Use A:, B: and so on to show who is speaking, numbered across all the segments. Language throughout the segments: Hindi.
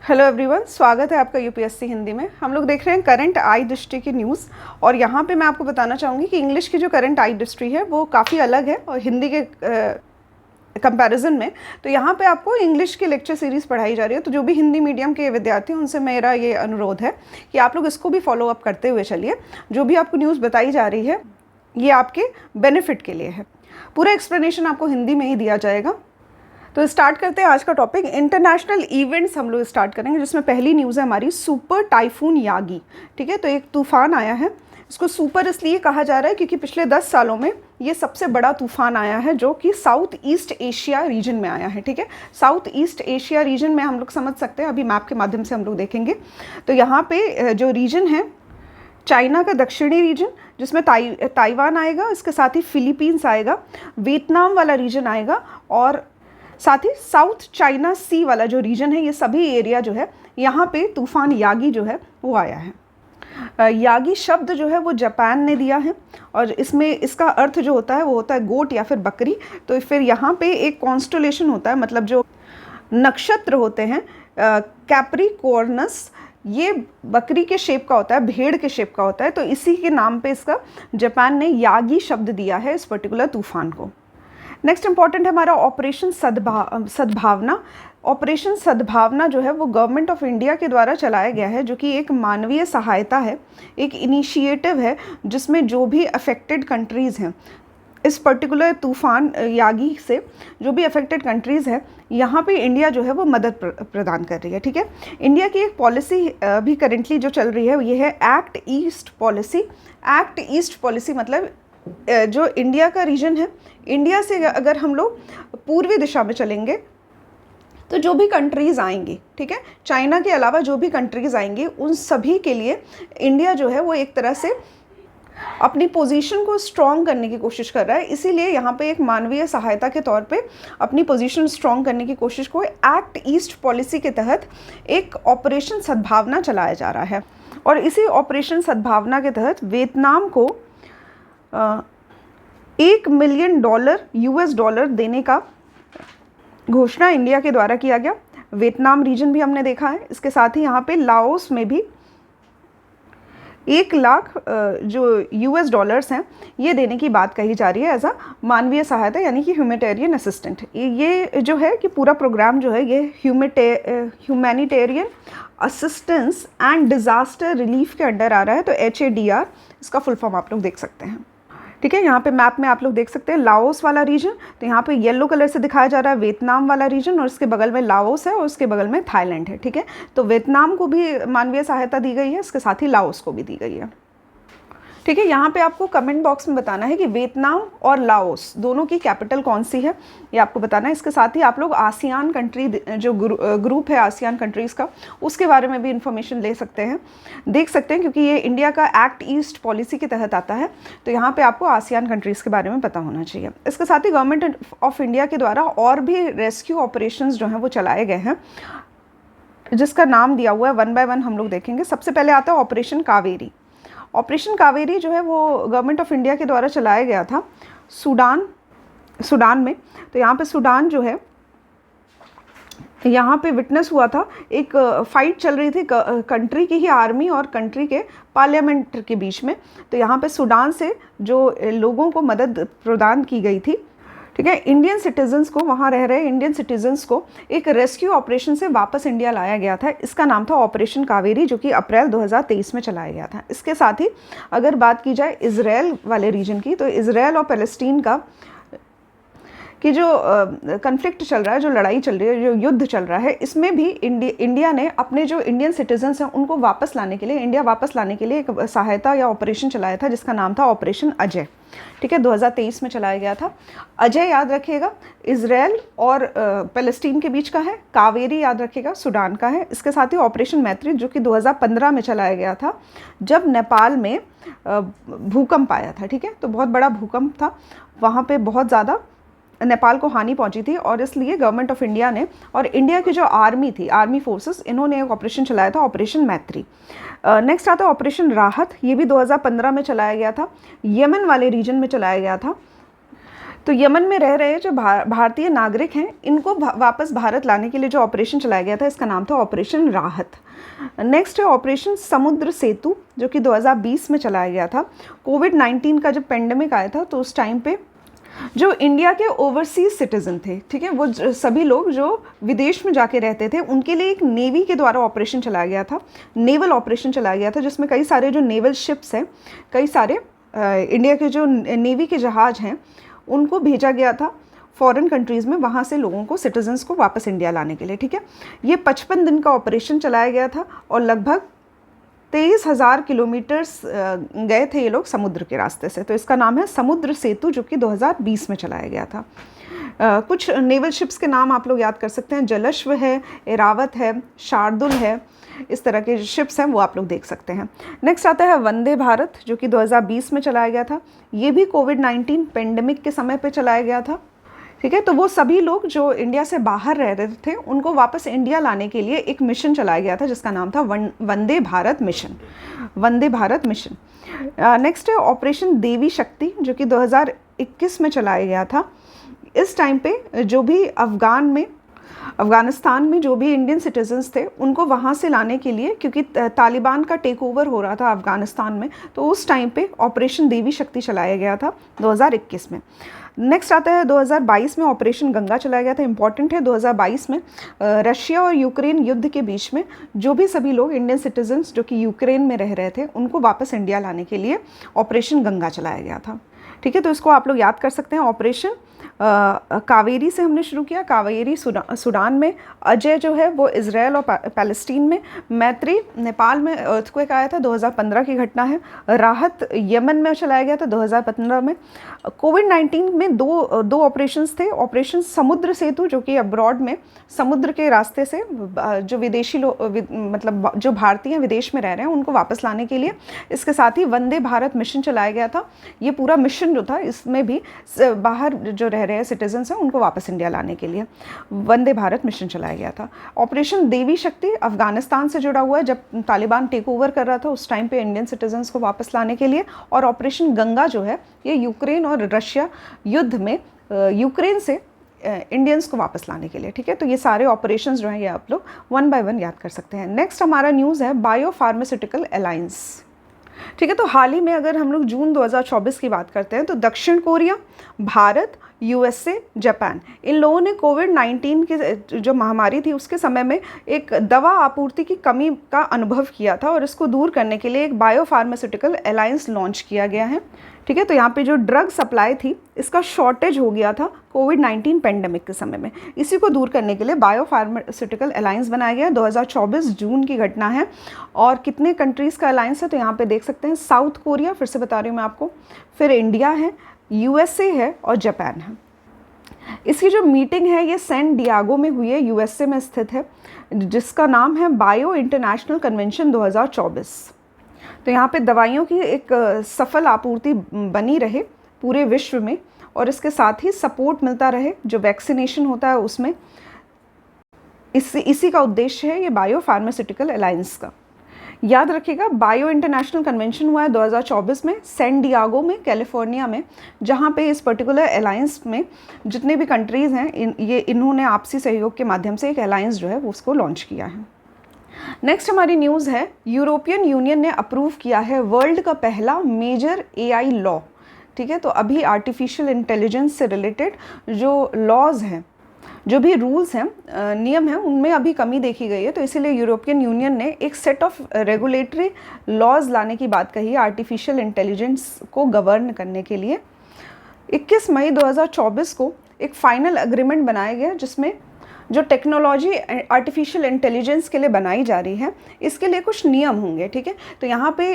A: हेलो एवरीवन, स्वागत है आपका यूपीएससी हिंदी में। हम लोग देख रहे हैं करंट आई दृष्टि की न्यूज़। और यहाँ पे मैं आपको बताना चाहूँगी कि इंग्लिश की जो करंट आई दृष्टि है वो काफ़ी अलग है और हिंदी के कंपैरिजन में। तो यहाँ पे आपको इंग्लिश की लेक्चर सीरीज़ पढ़ाई जा रही है। तो जो भी हिंदी मीडियम के विद्यार्थी हैं उनसे मेरा ये अनुरोध है कि आप लोग इसको भी फॉलो अप करते हुए चलिए। जो भी आपको न्यूज़ बताई जा रही है ये आपके बेनिफिट के लिए है। पूरा एक्सप्लेनेशन आपको हिंदी में ही दिया जाएगा। तो स्टार्ट करते हैं आज का टॉपिक। इंटरनेशनल इवेंट्स हम लोग स्टार्ट करेंगे, जिसमें पहली न्यूज़ है हमारी सुपर टाइफून यागी। ठीक है, तो एक तूफान आया है। इसको सुपर इसलिए कहा जा रहा है क्योंकि पिछले 10 सालों में ये सबसे बड़ा तूफान आया है जो कि साउथ ईस्ट एशिया रीजन में आया है। ठीक है, साउथ ईस्ट एशिया रीजन में हम लोग समझ सकते हैं, अभी मैप के माध्यम से हम लोग देखेंगे। तो यहाँ पे जो रीजन है चाइना का दक्षिणी रीजन, जिसमें ताइवान आएगा, इसके साथ ही फिलीपींस आएगा, वियतनाम वाला रीजन आएगा और साथ ही साउथ चाइना सी वाला जो रीजन है, ये सभी एरिया जो है यहाँ पे तूफान यागी जो है वो आया है। यागी शब्द जो है वो जापान ने दिया है और इसमें इसका अर्थ जो होता है वो होता है गोट या फिर बकरी। तो फिर यहाँ पे एक कॉन्स्टलेशन होता है, मतलब जो नक्षत्र होते हैं कैप्रिकॉर्नस, ये बकरी के शेप का होता है, भेड़ के शेप का होता है। तो इसी के नाम पे इसका जापान ने यागी शब्द दिया है इस पर्टिकुलर तूफान को। नेक्स्ट इंपॉर्टेंट है हमारा ऑपरेशन सद्भावना। ऑपरेशन सद्भावना जो है वो गवर्नमेंट ऑफ इंडिया के द्वारा चलाया गया है, जो कि एक मानवीय सहायता है, एक इनिशिएटिव है जिसमें जो भी अफेक्टेड कंट्रीज़ हैं इस पर्टिकुलर तूफान यागी से, जो भी अफेक्टेड कंट्रीज़ है, यहाँ पे इंडिया जो है वो मदद प्रदान कर रही है। ठीक है, इंडिया की एक पॉलिसी अभी करेंटली जो चल रही है ये है act east policy. Act east policy मतलब जो इंडिया का रीजन है, इंडिया से अगर हम लोग पूर्वी दिशा में चलेंगे तो जो भी कंट्रीज़ आएंगी, ठीक है, चाइना के अलावा जो भी कंट्रीज़ आएंगी उन सभी के लिए इंडिया जो है वो एक तरह से अपनी पोजीशन को स्ट्रॉन्ग करने की कोशिश कर रहा है। इसीलिए यहाँ पे एक मानवीय सहायता के तौर पे अपनी पोजीशन स्ट्रॉन्ग करने की कोशिश को एक्ट ईस्ट पॉलिसी के तहत एक ऑपरेशन सद्भावना चलाया जा रहा है। और इसी ऑपरेशन सद्भावना के तहत वियतनाम को $1 मिलियन US डॉलर देने का घोषणा इंडिया के द्वारा किया गया। वियतनाम रीजन भी हमने देखा है। इसके साथ ही यहाँ पे लाओस में भी 1 लाख जो US डॉलर्स हैं ये देने की बात कही जा रही है एज अ मानवीय सहायता, यानी कि ह्यूमैनिटेरियन असिस्टेंट। ये जो है कि पूरा प्रोग्राम जो है ये humanitarian assistance and disaster relief के अंडर आ रहा है। तो HADR इसका फुल फॉर्म आप लोग देख सकते हैं। ठीक है, यहाँ पे मैप में आप लोग देख सकते हैं लाओस वाला रीजन, तो यहाँ पे येलो कलर से दिखाया जा रहा है वियतनाम वाला रीजन, और उसके बगल में लाओस है और उसके बगल में थाईलैंड है। ठीक है, तो वियतनाम को भी मानवीय सहायता दी गई है, इसके साथ ही लाओस को भी दी गई है। ठीक है, यहाँ पे आपको कमेंट बॉक्स में बताना है कि वियतनाम और लाओस दोनों की कैपिटल कौन सी है, ये आपको बताना है। इसके साथ ही आप लोग आसियान कंट्री जो ग्रुप है आसियान कंट्रीज़ का, उसके बारे में भी इंफॉर्मेशन ले सकते हैं, देख सकते हैं, क्योंकि ये इंडिया का एक्ट ईस्ट पॉलिसी के तहत आता है। तो यहाँ पे आपको आसियान कंट्रीज़ के बारे में पता होना चाहिए। इसके साथ ही गवर्नमेंट ऑफ इंडिया के द्वारा और भी रेस्क्यू ऑपरेशंस जो हैं वो चलाए गए हैं, जिसका नाम दिया हुआ है 1 बाय 1 हम लोग देखेंगे। सबसे पहले आता है ऑपरेशन कावेरी। ऑपरेशन कावेरी जो है वो गवर्नमेंट ऑफ इंडिया के द्वारा चलाया गया था सूडान में। तो यहाँ पे सूडान जो है, यहाँ पे विटनेस हुआ था, एक फाइट चल रही थी कंट्री की ही आर्मी और कंट्री के पार्लियामेंट के बीच में। तो यहाँ पे सूडान से जो लोगों को मदद प्रदान की गई थी, ठीक है, इंडियन सिटीजन्स को, वहाँ रह रहे इंडियन सिटीजन्स को एक रेस्क्यू ऑपरेशन से वापस इंडिया लाया गया था। इसका नाम था ऑपरेशन कावेरी, जो कि अप्रैल 2023 में चलाया गया था। इसके साथ ही अगर बात की जाए इजराइल वाले रीजन की, तो इजराइल और पैलेस्टीन का कि जो कन्फ्लिक्ट चल रहा है, जो लड़ाई चल रही है, जो युद्ध चल रहा है, इसमें भी इंडिया ने अपने जो इंडियन सिटीजन्स हैं उनको वापस लाने के लिए, इंडिया वापस लाने के लिए एक सहायता या ऑपरेशन चलाया था, जिसका नाम था ऑपरेशन अजय। ठीक है, 2023 में चलाया गया था। अजय याद रखिएगा इजराइल और पैलेस्टीन के बीच का है, कावेरी याद रखिएगा सूडान का है। इसके साथ ही ऑपरेशन मैत्री जो कि 2015 में चलाया गया था, जब नेपाल में भूकंप आया था। ठीक है, तो बहुत बड़ा भूकंप था, वहाँ पे बहुत ज़्यादा नेपाल को हानि पहुंची थी, और इसलिए गवर्नमेंट ऑफ इंडिया ने और इंडिया की जो आर्मी थी, आर्मी फोर्सेस, इन्होंने एक ऑपरेशन चलाया था, ऑपरेशन मैत्री। नेक्स्ट आता है ऑपरेशन राहत। ये भी 2015 में चलाया गया था, यमन वाले रीजन में चलाया गया था। तो यमन में रह रहे जो भारतीय नागरिक हैं, इनको वापस भारत लाने के लिए जो ऑपरेशन चलाया गया था, इसका नाम था ऑपरेशन राहत। नेक्स्ट है ऑपरेशन समुद्र सेतु, जो कि 2020 में चलाया गया था। कोविड-19 का जब पेंडेमिक आया था, तो उस टाइम पे जो इंडिया के ओवरसीज सिटीजन थे, ठीक है, वो सभी लोग जो विदेश में जाके रहते थे, उनके लिए एक नेवी के द्वारा ऑपरेशन चलाया गया था, नेवल ऑपरेशन चलाया गया था, जिसमें कई सारे जो नेवल शिप्स हैं, कई सारे इंडिया के जो नेवी के जहाज़ हैं, उनको भेजा गया था फॉरेन कंट्रीज़ में, वहाँ से लोगों को, सिटीजन्स को वापस इंडिया लाने के लिए, ठीक है। ये 55 दिन का ऑपरेशन चलाया गया था और लगभग 23,000 किलोमीटर्स गए थे ये लोग समुद्र के रास्ते से। तो इसका नाम है समुद्र सेतु, जो कि 2020 में चलाया गया था। कुछ नेवल शिप्स के नाम आप लोग याद कर सकते हैं, जलश्व है, एरावत है, शार्दुल है, इस तरह के शिप्स हैं, वो आप लोग देख सकते हैं। नेक्स्ट आता है वंदे भारत, जो कि 2020 में चलाया गया था। ये भी कोविड-19 पेंडेमिक के समय पे चलाया गया था, ठीक है। तो वो सभी लोग जो इंडिया से बाहर रह रहे थे, उनको वापस इंडिया लाने के लिए एक मिशन चलाया गया था, जिसका नाम था Vande Bharat mission, Vande Bharat mission. Next है ऑपरेशन देवी शक्ति, जो कि 2021 में चलाया गया था। इस टाइम पे जो भी अफ़गानिस्तान में जो भी इंडियन सिटीजन्स थे, उनको वहाँ से लाने के लिए, क्योंकि तालिबान का टेक ओवर हो रहा था अफ़गानिस्तान में, तो उस टाइम पे ऑपरेशन देवी शक्ति चलाया गया था 2021 में। नेक्स्ट आता है 2022 में ऑपरेशन गंगा चलाया गया था। इंपॉर्टेंट है, 2022 में रशिया और यूक्रेन युद्ध के बीच में जो भी सभी लोग इंडियन सिटीजन्स जो कि यूक्रेन में रह रहे थे, उनको वापस इंडिया लाने के लिए ऑपरेशन गंगा चलाया गया था, ठीक है। तो इसको आप लोग याद कर सकते हैं। ऑपरेशन कावेरी से हमने शुरू किया, कावेरी सूडान में, अजय जो है वो इजराइल और पैलेस्टीन में, मैत्री नेपाल में अर्थक्वेक आया था, 2015 की घटना है। राहत यमन में चलाया गया था 2015 में। कोविड-19 में दो ऑपरेशंस थे। ऑपरेशन समुद्र सेतु, जो कि अब्रॉड में समुद्र के रास्ते से जो विदेशी मतलब जो भारतीय विदेश में रह रहे हैं, उनको वापस लाने के लिए। इसके साथ ही वंदे भारत मिशन चलाया गया था। ये पूरा मिशन जो था, इसमें भी बाहर जो रह रहे हैं सिटीजन्स हैं, उनको वापस इंडिया लाने के लिए वंदे भारत मिशन चलाया गया था। ऑपरेशन देवी शक्ति अफगानिस्तान से जुड़ा हुआ है, जब तालिबान टेक ओवर कर रहा था, उस टाइम पे इंडियन सिटीजन्स को वापस लाने के लिए। और ऑपरेशन गंगा जो है, ये यूक्रेन और रशिया युद्ध में यूक्रेन से इंडियंस को वापस लाने के लिए, ठीक है। तो ये सारे ऑपरेशंस जो हैं, ये आप लोग 1 बाय 1 याद कर सकते हैं। नेक्स्ट हमारा न्यूज़ है बायो फार्मास्यूटिकल अलायंस, ठीक है। तो हाल ही में अगर हम लोग जून 2024 की बात करते हैं, तो दक्षिण कोरिया, भारत, USA, जापान, इन लोगों ने कोविड-19 की जो महामारी थी, उसके समय में एक दवा आपूर्ति की कमी का अनुभव किया था, और इसको दूर करने के लिए एक बायो फार्मास्यूटिकल अलायंस लॉन्च किया गया है, ठीक है। तो यहाँ पे जो ड्रग सप्लाई थी, इसका शॉर्टेज हो गया था कोविड-19 पेंडेमिक के समय में। इसी को दूर करने के लिए बायो फार्मास्यूटिकल अलायंस बनाया गया। 2024 जून की घटना है। और कितने कंट्रीज़ का अलायंस है, तो यहाँ पे देख सकते हैं, साउथ कोरिया, फिर से बता रही हूँ मैं आपको, फिर इंडिया है, USA है और जापान है। इसकी जो मीटिंग है, ये सैन डियागो में हुई है, USA में स्थित है, जिसका नाम है बायो इंटरनेशनल कन्वेंशन 2024। तो यहाँ पे दवाइयों की एक सफल आपूर्ति बनी रहे पूरे विश्व में, और इसके साथ ही सपोर्ट मिलता रहे जो वैक्सीनेशन होता है उसमें। इसी का उद्देश्य है ये बायो फार्मास्यूटिकल अलायंस का। याद रखिएगा, बायो इंटरनेशनल कन्वेंशन हुआ है 2024 में सैन डियागो में, कैलिफोर्निया में, जहाँ पे इस पर्टिकुलर अलायंस में जितने भी कंट्रीज़ हैं, इन्होंने आपसी सहयोग के माध्यम से एक अलायंस जो है वो उसको लॉन्च किया है। नेक्स्ट हमारी न्यूज़ है, यूरोपियन यूनियन ने अप्रूव किया है वर्ल्ड का पहला मेजर AI लॉ, ठीक है। तो अभी आर्टिफिशियल इंटेलिजेंस से रिलेटेड जो लॉज हैं, जो भी रूल्स हैं, नियम हैं, उनमें अभी कमी देखी गई है। तो इसीलिए यूरोपियन यूनियन ने एक सेट ऑफ रेगुलेटरी लॉज लाने की बात कही है आर्टिफिशियल इंटेलिजेंस को गवर्न करने के लिए। 21 मई 2024 को एक फाइनल एग्रीमेंट बनाया गया, जिसमें जो टेक्नोलॉजी आर्टिफिशियल इंटेलिजेंस के लिए बनाई जा रही है, इसके लिए कुछ नियम होंगे, ठीक है। तो यहाँ पे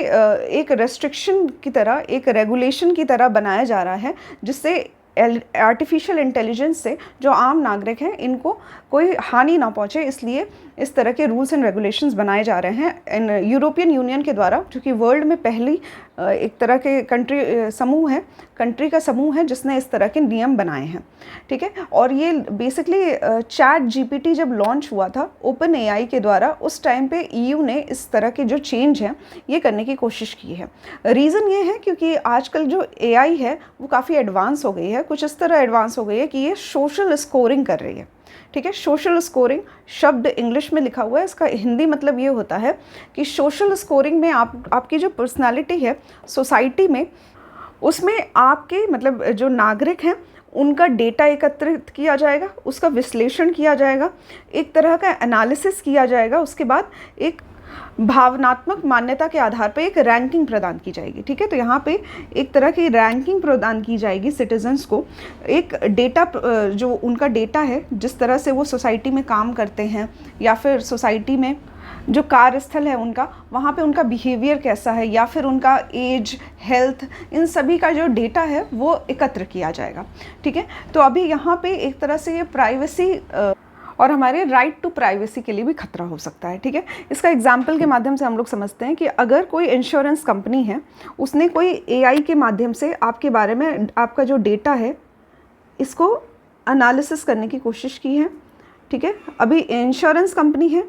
A: एक रेस्ट्रिक्शन की तरह, एक रेगुलेशन की तरह बनाया जा रहा है, जिससे आर्टिफिशियल इंटेलिजेंस से जो आम नागरिक हैं, इनको कोई हानि ना पहुँचे, इसलिए इस तरह के रूल्स एंड रेगुलेशंस बनाए जा रहे हैं यूरोपियन यूनियन के द्वारा, जो कि वर्ल्ड में पहली एक तरह के कंट्री का समूह है जिसने इस तरह के नियम बनाए हैं, ठीक है। और ये बेसिकली चैट GPT जब लॉन्च हुआ था ओपन AI के द्वारा, उस टाइम पे EU ने इस तरह के जो चेंज हैं ये करने की कोशिश की है। रीज़न ये है क्योंकि आजकल जो AI है वो काफ़ी एडवांस हो गई है कुछ इस तरह एडवांस हो गई है कि ये सोशल स्कोरिंग कर रही है। ठीक है, सोशल स्कोरिंग शब्द इंग्लिश में लिखा हुआ है, इसका हिंदी मतलब ये होता है कि सोशल स्कोरिंग में आपकी जो पर्सनालिटी है सोसाइटी में, उसमें आपके मतलब जो नागरिक हैं उनका डेटा एकत्रित किया जाएगा, उसका विश्लेषण किया जाएगा, एक तरह का एनालिसिस किया जाएगा, उसके बाद एक भावनात्मक मान्यता के आधार पर एक रैंकिंग प्रदान की जाएगी। ठीक है, तो यहाँ पे एक तरह की रैंकिंग प्रदान की जाएगी सिटीजन्स को, एक डेटा जो उनका डेटा है, जिस तरह से वो सोसाइटी में काम करते हैं या फिर सोसाइटी में जो कार्यस्थल है उनका, वहाँ पे उनका बिहेवियर कैसा है या फिर उनका एज, हेल्थ, इन सभी का जो डेटा है वो एकत्र किया जाएगा। ठीक है, तो अभी यहाँ पे एक तरह से ये प्राइवेसी और हमारे राइट टू प्राइवेसी के लिए भी खतरा हो सकता है। ठीक है, इसका एग्जाम्पल के माध्यम से हम लोग समझते हैं कि अगर कोई इंश्योरेंस कंपनी है, उसने कोई एआई के माध्यम से आपके बारे में आपका जो डेटा है इसको एनालिसिस करने की कोशिश की है। ठीक है, अभी इंश्योरेंस कंपनी है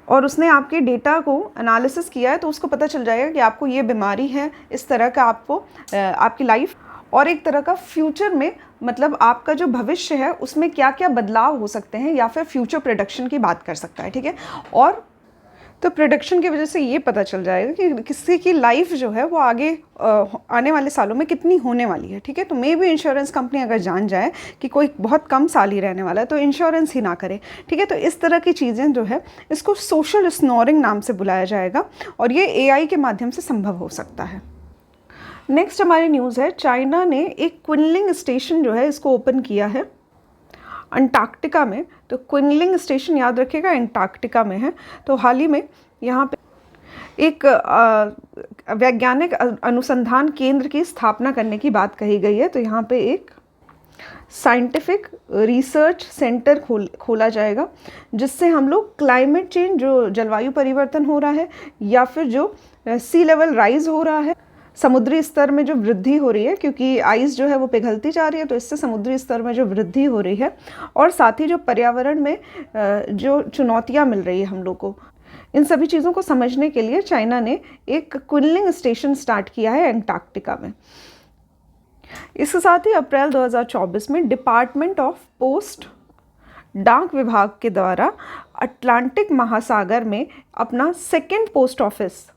A: और उसने आपके डेटा को एनालिसिस किया है, तो उसको पता चल जाएगा कि आपको ये बीमारी है, इस तरह का आपको आपकी लाइफ और एक तरह का फ्यूचर में मतलब आपका जो भविष्य है उसमें क्या क्या बदलाव हो सकते हैं, या फिर फ्यूचर प्रेडिक्शन की बात कर सकता है। ठीक है, और तो प्रेडिक्शन की वजह से ये पता चल जाएगा कि किसी की लाइफ जो है वो आगे आने वाले सालों में कितनी होने वाली है। ठीक है, तो मे भी इंश्योरेंस कंपनी अगर जान जाए कि कोई बहुत कम साल ही रहने वाला है तो इंश्योरेंस ही ना करे। ठीक है, तो इस तरह की चीज़ें जो है इसको सोशल स्नोरिंग नाम से बुलाया जाएगा और ये एआई के माध्यम से संभव हो सकता है। नेक्स्ट हमारी न्यूज़ है, चाइना ने एक क्विनलिंग स्टेशन जो है इसको ओपन किया है अंटार्कटिका में। तो क्विनलिंग स्टेशन याद रखिएगा अंटार्कटिका में है। तो हाल ही में यहाँ पे एक वैज्ञानिक अनुसंधान केंद्र की स्थापना करने की बात कही गई है। तो यहाँ पे एक साइंटिफिक रिसर्च सेंटर खोला जाएगा, जिससे हम लोग क्लाइमेट चेंज, जो जलवायु परिवर्तन हो रहा है या फिर जो सी लेवल राइज हो रहा है, समुद्री स्तर में जो वृद्धि हो रही है, क्योंकि आइस जो है वो पिघलती जा रही है, तो इससे समुद्री स्तर में जो वृद्धि हो रही है और साथ ही जो पर्यावरण में जो चुनौतियां मिल रही है हम लोग को, इन सभी चीज़ों को समझने के लिए चाइना ने एक क्विनलिंग स्टेशन स्टार्ट किया है अंटार्कटिका में। इसके साथ ही अप्रैल 2024 में डिपार्टमेंट ऑफ पोस्ट डाक विभाग के द्वारा अटलांटिक महासागर में अपना सेकेंड पोस्ट ऑफिस,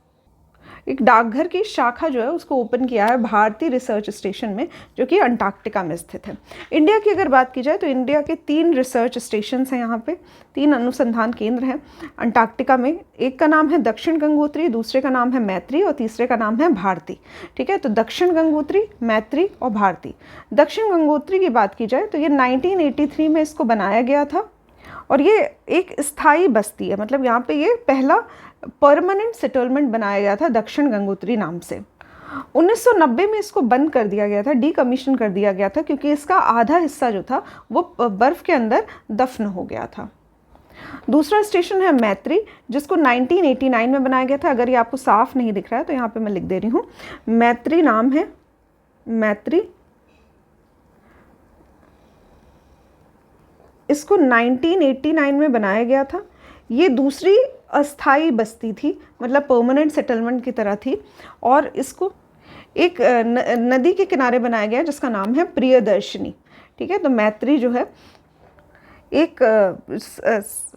A: एक डाकघर की शाखा जो है उसको ओपन किया है भारतीय रिसर्च स्टेशन में, जो कि अंटार्कटिका में स्थित है। इंडिया की अगर बात की जाए तो इंडिया के 3 रिसर्च स्टेशंस हैं, यहाँ पे 3 अनुसंधान केंद्र हैं अंटार्कटिका में। एक का नाम है दक्षिण गंगोत्री, दूसरे का नाम है मैत्री और तीसरे का नाम है भारती। ठीक है, तो दक्षिण गंगोत्री, मैत्री और भारती। दक्षिण गंगोत्री की बात की जाए तो ये 1983 में इसको बनाया गया था और ये एक स्थायी बस्ती है, मतलब यहाँ पे ये पहला परमानेंट सेटलमेंट बनाया गया था दक्षिण गंगोत्री नाम से। 1990 में इसको बंद कर दिया गया था, डीकमीशन कर दिया गया था, क्योंकि इसका आधा हिस्सा जो था वो बर्फ़ के अंदर दफन हो गया था। दूसरा स्टेशन है मैत्री, जिसको 1989 में बनाया गया था। अगर ये आपको साफ नहीं दिख रहा है तो यहाँ पे मैं लिख दे रही हूँ, मैत्री नाम है, मैत्री। इसको 1989 में बनाया गया था। ये दूसरी अस्थाई बस्ती थी, मतलब परमानेंट सेटलमेंट की तरह थी, और इसको एक नदी के किनारे बनाया गया जिसका नाम है प्रियदर्शनी। ठीक है, तो मैत्री जो है एक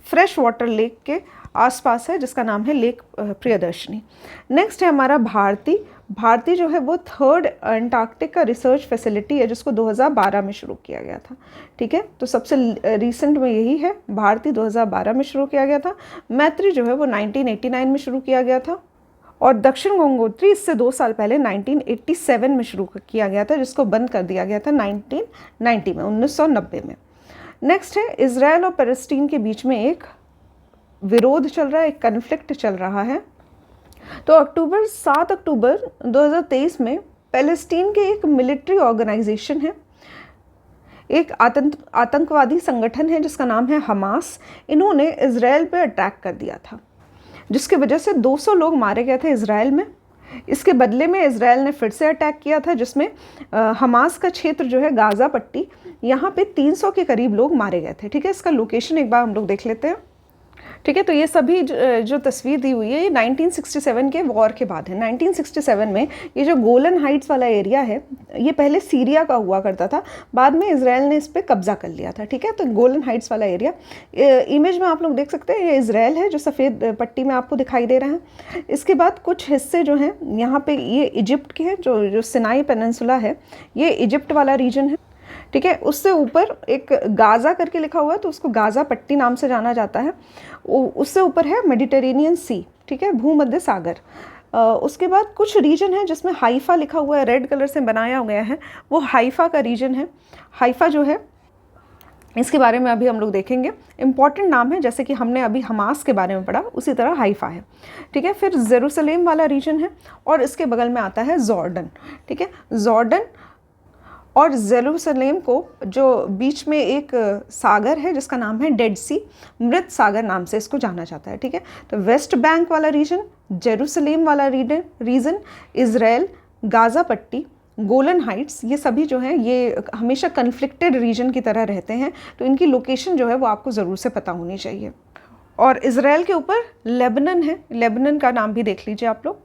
A: फ्रेश वाटर लेक के आसपास है जिसका नाम है लेक प्रियदर्शनी। नेक्स्ट है हमारा भारती। भारती जो है वो 3rd अंटार्कटिका रिसर्च फैसिलिटी है, जिसको 2012 में शुरू किया गया था। ठीक है, तो सबसे रिसेंट में यही है, भारती 2012 में शुरू किया गया था। मैत्री जो है वो 1989 में शुरू किया गया था और दक्षिण गंगोत्री इससे 2 साल पहले 1987 में शुरू किया गया था, जिसको बंद कर दिया गया था 1990 में। नेक्स्ट है इजराइल और पैलेस्टीन के बीच में एक विरोध चल रहा है, एक कन्फ्लिक्ट चल रहा है। तो 7 अक्टूबर 2023 में पैलेस्टीन के एक मिलिट्री ऑर्गेनाइजेशन है, एक आतंकवादी संगठन है जिसका नाम है हमास, इन्होंने इजराइल पे अटैक कर दिया था, जिसकी वजह से 200 लोग मारे गए थे इजराइल में। इसके बदले में इजराइल ने फिर से अटैक किया था, जिसमें हमास का क्षेत्र जो है गाज़ा पट्टी, यहाँ पे 300 के करीब लोग मारे गए थे। ठीक है, इसका लोकेशन एक बार हम लोग देख लेते हैं। ठीक है, तो ये सभी जो तस्वीर दी हुई है ये 1967 के वॉर के बाद है। 1967 में ये जो गोलन हाइट्स वाला एरिया है ये पहले सीरिया का हुआ करता था, बाद में इजराइल ने इस पर कब्जा कर लिया था। ठीक है, तो गोलन हाइट्स वाला एरिया इमेज में आप लोग देख सकते हैं, ये इजराइल है जो सफ़ेद पट्टी में आपको दिखाई दे रहा है। इसके बाद कुछ हिस्से जो हैं यहाँ पे ये इजिप्ट के हैं, जो सिनाई पेनिनसुला है ये इजिप्ट वाला रीजन है। ठीक है, उससे ऊपर एक गाज़ा करके लिखा हुआ है तो उसको गाज़ा पट्टी नाम से जाना जाता है। उससे ऊपर है मेडिटेरेनियन सी, ठीक है, भूमध्य सागर। उसके बाद कुछ रीजन है जिसमें हाइफा लिखा हुआ है, रेड कलर से बनाया गया है, वो हाइफा का रीजन है। हाइफा जो है इसके बारे में अभी हम लोग देखेंगे, इम्पॉर्टेंट नाम है, जैसे कि हमने अभी हमास के बारे में पढ़ा उसी तरह हाइफा है। ठीक है, फिर जेरूसलेम वाला रीजन है और इसके बगल में आता है जॉर्डन। ठीक है, जॉर्डन और जेरूसलेम को जो बीच में एक सागर है जिसका नाम है डेड सी, मृत सागर नाम से इसको जाना जाता है। ठीक है, तो वेस्ट बैंक वाला रीजन, जेरूसलेम वाला रीजन, इज़राइल, गाज़ा पट्टी, गोलन हाइट्स, ये सभी जो हैं ये हमेशा कन्फ्लिक्टेड रीजन की तरह रहते हैं, तो इनकी लोकेशन जो है वो आपको ज़रूर से पता होनी चाहिए। और इज़राइल के ऊपर लेबनन है, लेबनन का नाम भी देख लीजिए आप लोग।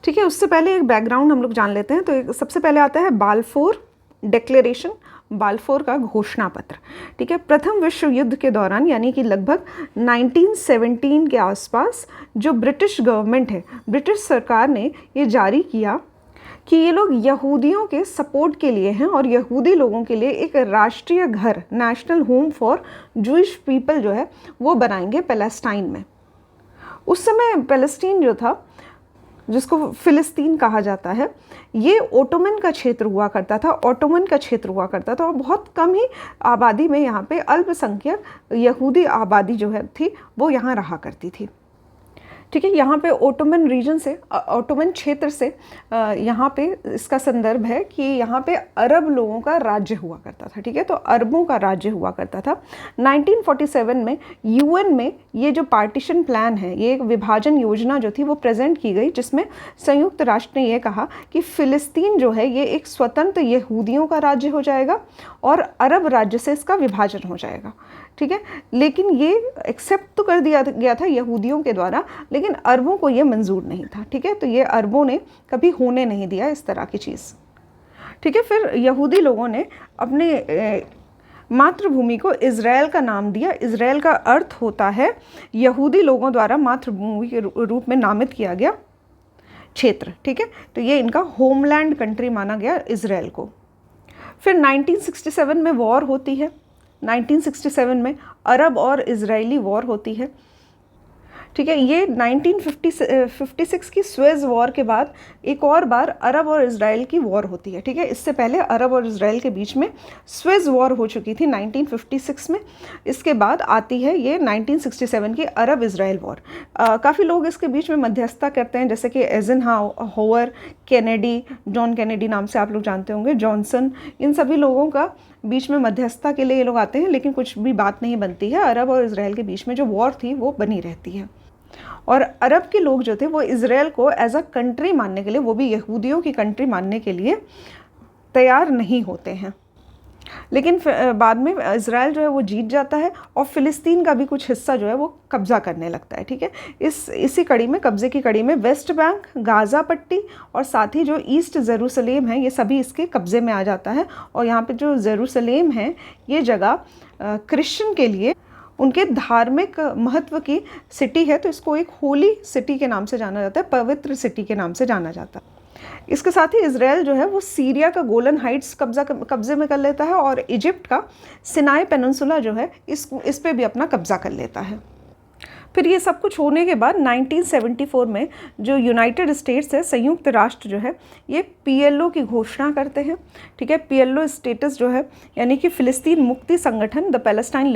A: ठीक है, उससे पहले एक बैकग्राउंड हम लोग जान लेते हैं। तो सबसे पहले आता है बाल्फोर डिक्लेरेशन, बाल्फोर का घोषणा पत्र। ठीक है, प्रथम विश्व युद्ध के दौरान यानी कि लगभग 1917 के आसपास जो ब्रिटिश गवर्नमेंट है, ब्रिटिश सरकार ने ये जारी किया कि ये लोग यहूदियों के सपोर्ट के लिए हैं और यहूदी लोगों के लिए एक राष्ट्रीय घर, national home for Jewish people जो है वो बनाएंगे पैलेस्टाइन में। उस समय पैलेस्टीन जो था, जिसको फ़िलिस्तीन कहा जाता है, ये ओटोमन का क्षेत्र हुआ करता था, ओटोमन का क्षेत्र हुआ करता था और बहुत कम ही आबादी में यहाँ पे अल्पसंख्यक यहूदी आबादी जो है थी वो यहाँ रहा करती थी। ठीक है, यहाँ पे ओटोमन रीजन से, ओटोमन क्षेत्र से यहाँ पे इसका संदर्भ है कि यहाँ पे अरब लोगों का राज्य हुआ करता था। ठीक है, तो अरबों का राज्य हुआ करता था। 1947 में यूएन में ये जो पार्टीशन प्लान है, ये एक विभाजन योजना जो थी वो प्रेजेंट की गई, जिसमें संयुक्त राष्ट्र ने ये कहा कि फ़िलिस्तीन जो है ये एक स्वतंत्र यहूदियों का राज्य हो जाएगा और अरब राज्य से इसका विभाजन हो जाएगा। ठीक है, लेकिन ये एक्सेप्ट तो कर दिया गया था यहूदियों के द्वारा, लेकिन अरबों को ये मंजूर नहीं था। ठीक है, तो ये अरबों ने कभी होने नहीं दिया इस तरह की चीज़। ठीक है, फिर यहूदी लोगों ने अपने मातृभूमि को इज़राइल का नाम दिया। इज़राइल का अर्थ होता है यहूदी लोगों द्वारा मातृभूमि के रूप में नामित किया गया क्षेत्र। ठीक है, तो ये इनका होमलैंड कंट्री माना गया इज़राइल को। फिर 1967 में वॉर होती है। 1967 में अरब और इजरायली वॉर होती है। ठीक है, ये 1956 की स्वेज वॉर के बाद एक और बार अरब और इजराइल की वॉर होती है। ठीक है, इससे पहले अरब और इजराइल के बीच में स्वेज वॉर हो चुकी थी 1956 में। इसके बाद आती है ये 1967 की अरब इजराइल वॉर। काफ़ी लोग इसके बीच में मध्यस्थता करते हैं, जैसे कि एज़ेनहावर, कैनेडी, जॉन कैनेडी नाम से आप लोग जानते होंगे, जॉनसन, इन सभी लोगों का बीच में मध्यस्थता के लिए ये लोग आते हैं, लेकिन कुछ भी बात नहीं बनती है। अरब और इजराइल के बीच में जो वॉर थी वो बनी रहती है। और अरब के लोग जो थे वो इज़राइल को एज अ कंट्री मानने के लिए, वो भी यहूदियों की कंट्री मानने के लिए तैयार नहीं होते हैं। लेकिन बाद में इज़राइल जो है वो जीत जाता है और फ़िलिस्तीन का भी कुछ हिस्सा जो है वो कब्ज़ा करने लगता है। ठीक है, इसी कड़ी में, कब्ज़े की कड़ी में वेस्ट बैंक, गाज़ा पट्टी और साथ ही जो ईस्ट जेरूसलेम है ये सभी इसके कब्ज़े में आ जाता है। और यहाँ पे जो जेरूसलेम है ये जगह क्रिश्चियन के लिए उनके धार्मिक महत्व की सिटी है, तो इसको एक होली सिटी के नाम से जाना जाता है, पवित्र सिटी के नाम से जाना जाता है। इसके साथ ही इज़राइल जो है वो सीरिया का गोलन हाइट्स कब्जे में कर लेता है और इजिप्ट का सिनाई पेनिनसुला जो है इस पे भी अपना कब्जा कर लेता है। फिर ये सब कुछ होने के बाद 1974 में जो यूनाइटेड स्टेट्स है, संयुक्त राष्ट्र जो है, ये PLO की घोषणा करते हैं। ठीक है, PLO स्टेटस जो है यानी कि फ़िलिस्तीन मुक्ति संगठन, द पैलेस्टाइन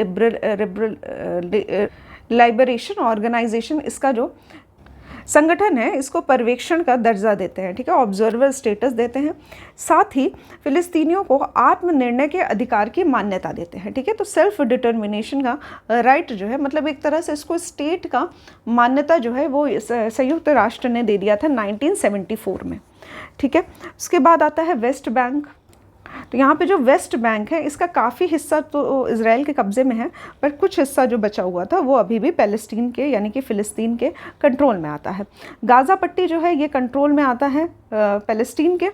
A: लिबरेशन ऑर्गेनाइजेशन, इसका जो संगठन है इसको पर्यवेक्षण का दर्जा देते हैं। ठीक है, ऑब्जर्वर स्टेटस देते हैं। साथ ही फिलिस्तीनियों को आत्मनिर्णय के अधिकार की मान्यता देते हैं। ठीक है, तो सेल्फ डिटर्मिनेशन का राइट जो है, मतलब एक तरह से इसको स्टेट का मान्यता जो है वो संयुक्त राष्ट्र ने दे दिया था 1974 में। ठीक है, उसके बाद आता है वेस्ट बैंक। तो यहाँ पे जो वेस्ट बैंक है इसका काफ़ी हिस्सा तो इज़राइल के कब्ज़े में है, पर कुछ हिस्सा जो बचा हुआ था वो अभी भी पैलेस्टीन के यानी कि फ़िलिस्तीन के कंट्रोल में आता है। गाज़ा पट्टी जो है ये कंट्रोल में आता है पैलेस्टीन के।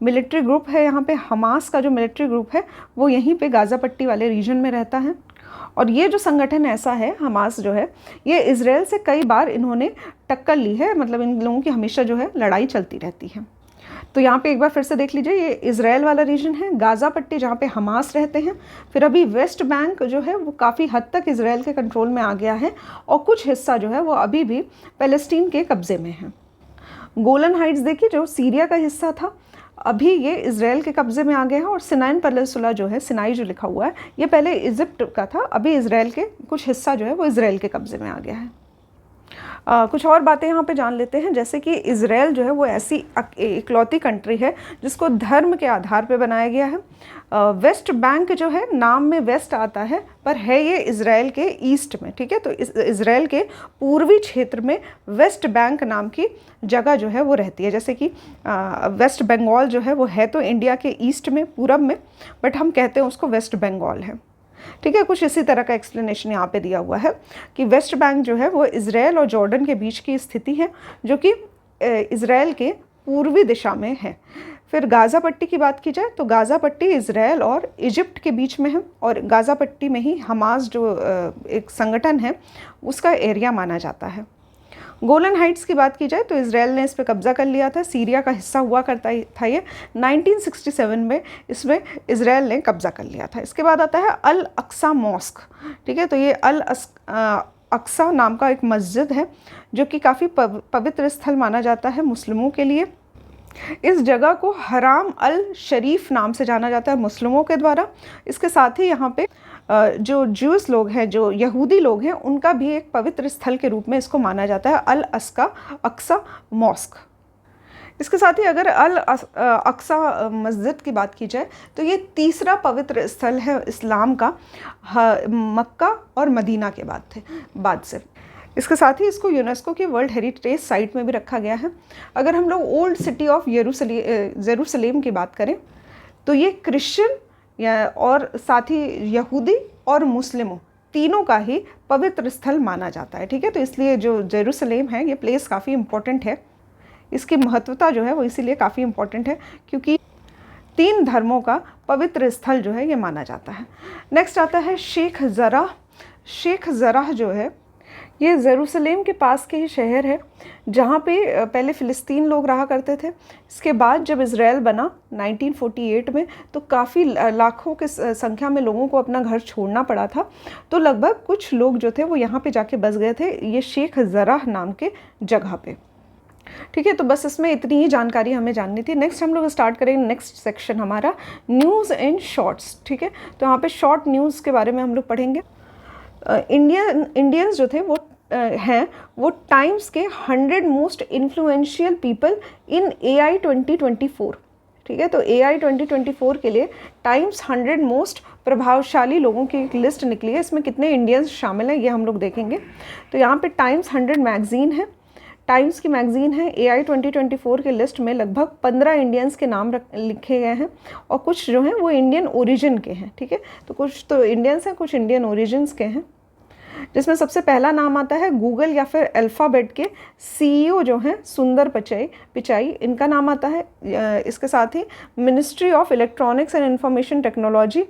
A: मिलिट्री ग्रुप है यहाँ पे, हमास का जो मिलिट्री ग्रुप है वो यहीं पे गाज़ा पट्टी वाले रीजन में रहता है। और ये जो संगठन ऐसा है, हमास जो है, ये इज़राइल से कई बार इन्होंने टक्कर ली है, मतलब इन लोगों की हमेशा जो है लड़ाई चलती रहती है। तो यहाँ पे एक बार फिर से देख लीजिए, ये इज़राइल वाला रीजन है, गाज़ा पट्टी जहाँ पे हमास रहते हैं, फिर अभी वेस्ट बैंक जो है वो काफ़ी हद तक इज़राइल के कंट्रोल में आ गया है, और कुछ हिस्सा जो है वो अभी भी पैलेस्टीन के कब्ज़े में है। गोलन हाइट्स देखिए जो सीरिया का हिस्सा था, अभी ये इज़राइल के कब्ज़े में आ गया है। और सिनाई पेनिनसुला जो है, सिनाई जो लिखा हुआ है, ये पहले इजिप्ट का था, अभी इज़राइल के कुछ हिस्सा जो है वो इज़राइल के कब्ज़े में आ गया है। कुछ और बातें यहाँ पे जान लेते हैं, जैसे कि इज़राइल जो है वो ऐसी इकलौती कंट्री है जिसको धर्म के आधार पे बनाया गया है। वेस्ट बैंक जो है, नाम में वेस्ट आता है पर है ये इज़राइल के ईस्ट में, ठीक है। तो इज़राइल के पूर्वी क्षेत्र में वेस्ट बैंक नाम की जगह जो है वो रहती है। जैसे कि वेस्ट बंगाल जो है वो है तो इंडिया के ईस्ट में, पूरब में, बट हम कहते हैं उसको वेस्ट बंगाल है, ठीक है। कुछ इसी तरह का एक्सप्लेनेशन यहाँ पे दिया हुआ है कि वेस्ट बैंक जो है वो इज़राइल और जॉर्डन के बीच की स्थिति है, जो कि इज़राइल के पूर्वी दिशा में है। फिर गाज़ा पट्टी की बात की जाए तो गाज़ा पट्टी इज़राइल और इजिप्ट के बीच में है, और गाज़ा पट्टी में ही हमास जो एक संगठन है उसका एरिया माना जाता है। गोलन हाइट्स की बात की जाए तो इज़राइल ने इस पर कब्ज़ा कर लिया था, सीरिया का हिस्सा हुआ करता था ये। 1967 में इसमें इज़राइल ने कब्ज़ा कर लिया था। इसके बाद आता है अल अक्सा मॉस्क, ठीक है। तो ये अल अक्सा नाम का एक मस्जिद है जो कि काफ़ी पवित्र स्थल माना जाता है मुस्लिमों के लिए। इस जगह को हराम अल शरीफ नाम से जाना जाता है मुस्लिमों के द्वारा। इसके साथ ही यहाँ पे जो ज्यूस लोग हैं, जो यहूदी लोग हैं, उनका भी एक पवित्र स्थल के रूप में इसको माना जाता है, अल अक्सा मॉस्क। इसके साथ ही अगर अल अक्सा मस्जिद की बात की जाए तो ये तीसरा पवित्र स्थल है इस्लाम का, मक्का और मदीना के बाद से। इसके साथ ही इसको यूनेस्को की वर्ल्ड हेरिटेज साइट में भी रखा गया है। अगर हम लोग ओल्ड सिटी ऑफ यरूशलेम की बात करें तो ये क्रिश्चियन और साथ ही यहूदी और मुस्लिमों तीनों का ही पवित्र स्थल माना जाता है, ठीक है। तो इसलिए जो जेरूसलेम है ये प्लेस काफ़ी इम्पोर्टेंट है, इसकी महत्वता जो है वो इसीलिए काफ़ी इम्पोर्टेंट है क्योंकि 3 धर्मों का पवित्र स्थल जो है ये माना जाता है। नेक्स्ट आता है शेख ज़राह। शेख ज़राह जो है ये जेरूसलेम के पास के ही शहर है जहाँ पे पहले फ़िलिस्तीन लोग रहा करते थे। इसके बाद जब इज़राइल बना 1948 में तो काफ़ी लाखों के संख्या में लोगों को अपना घर छोड़ना पड़ा था, तो लगभग कुछ लोग जो थे वो यहाँ पे जाके बस गए थे, ये शेख ज़राह नाम के जगह पे, ठीक है। तो बस इसमें इतनी ही जानकारी हमें जाननी थी। नेक्स्ट हम लोग स्टार्ट करेंगे नेक्स्ट सेक्शन हमारा न्यूज़ इन शॉर्ट्स, ठीक है। तो यहाँ पे शॉर्ट न्यूज़ के बारे में हम लोग पढ़ेंगे। इंडियंस जो थे वो हैं वो टाइम्स के 100 most influential people in AI 2024, ठीक है। तो AI 2024 के लिए टाइम्स 100 मोस्ट प्रभावशाली लोगों की एक लिस्ट निकली है। इसमें कितने इंडियंस शामिल हैं ये हम लोग देखेंगे। तो यहाँ पे टाइम्स 100 मैगज़ीन है, टाइम्स की मैगज़ीन है। AI 2024 के लिस्ट में लगभग 15 इंडियंस के नाम लिखे गए हैं, और कुछ जो हैं वो इंडियन ओरिजिन के हैं, ठीक है। तो कुछ तो इंडियंस हैं, कुछ इंडियन ओरिजिन्स के हैं, जिसमें सबसे पहला नाम आता है गूगल या फिर अल्फ़ाबेट के CEO जो हैं सुंदर पिचाई, इनका नाम आता है। इसके साथ ही ministry of electronics and information technology,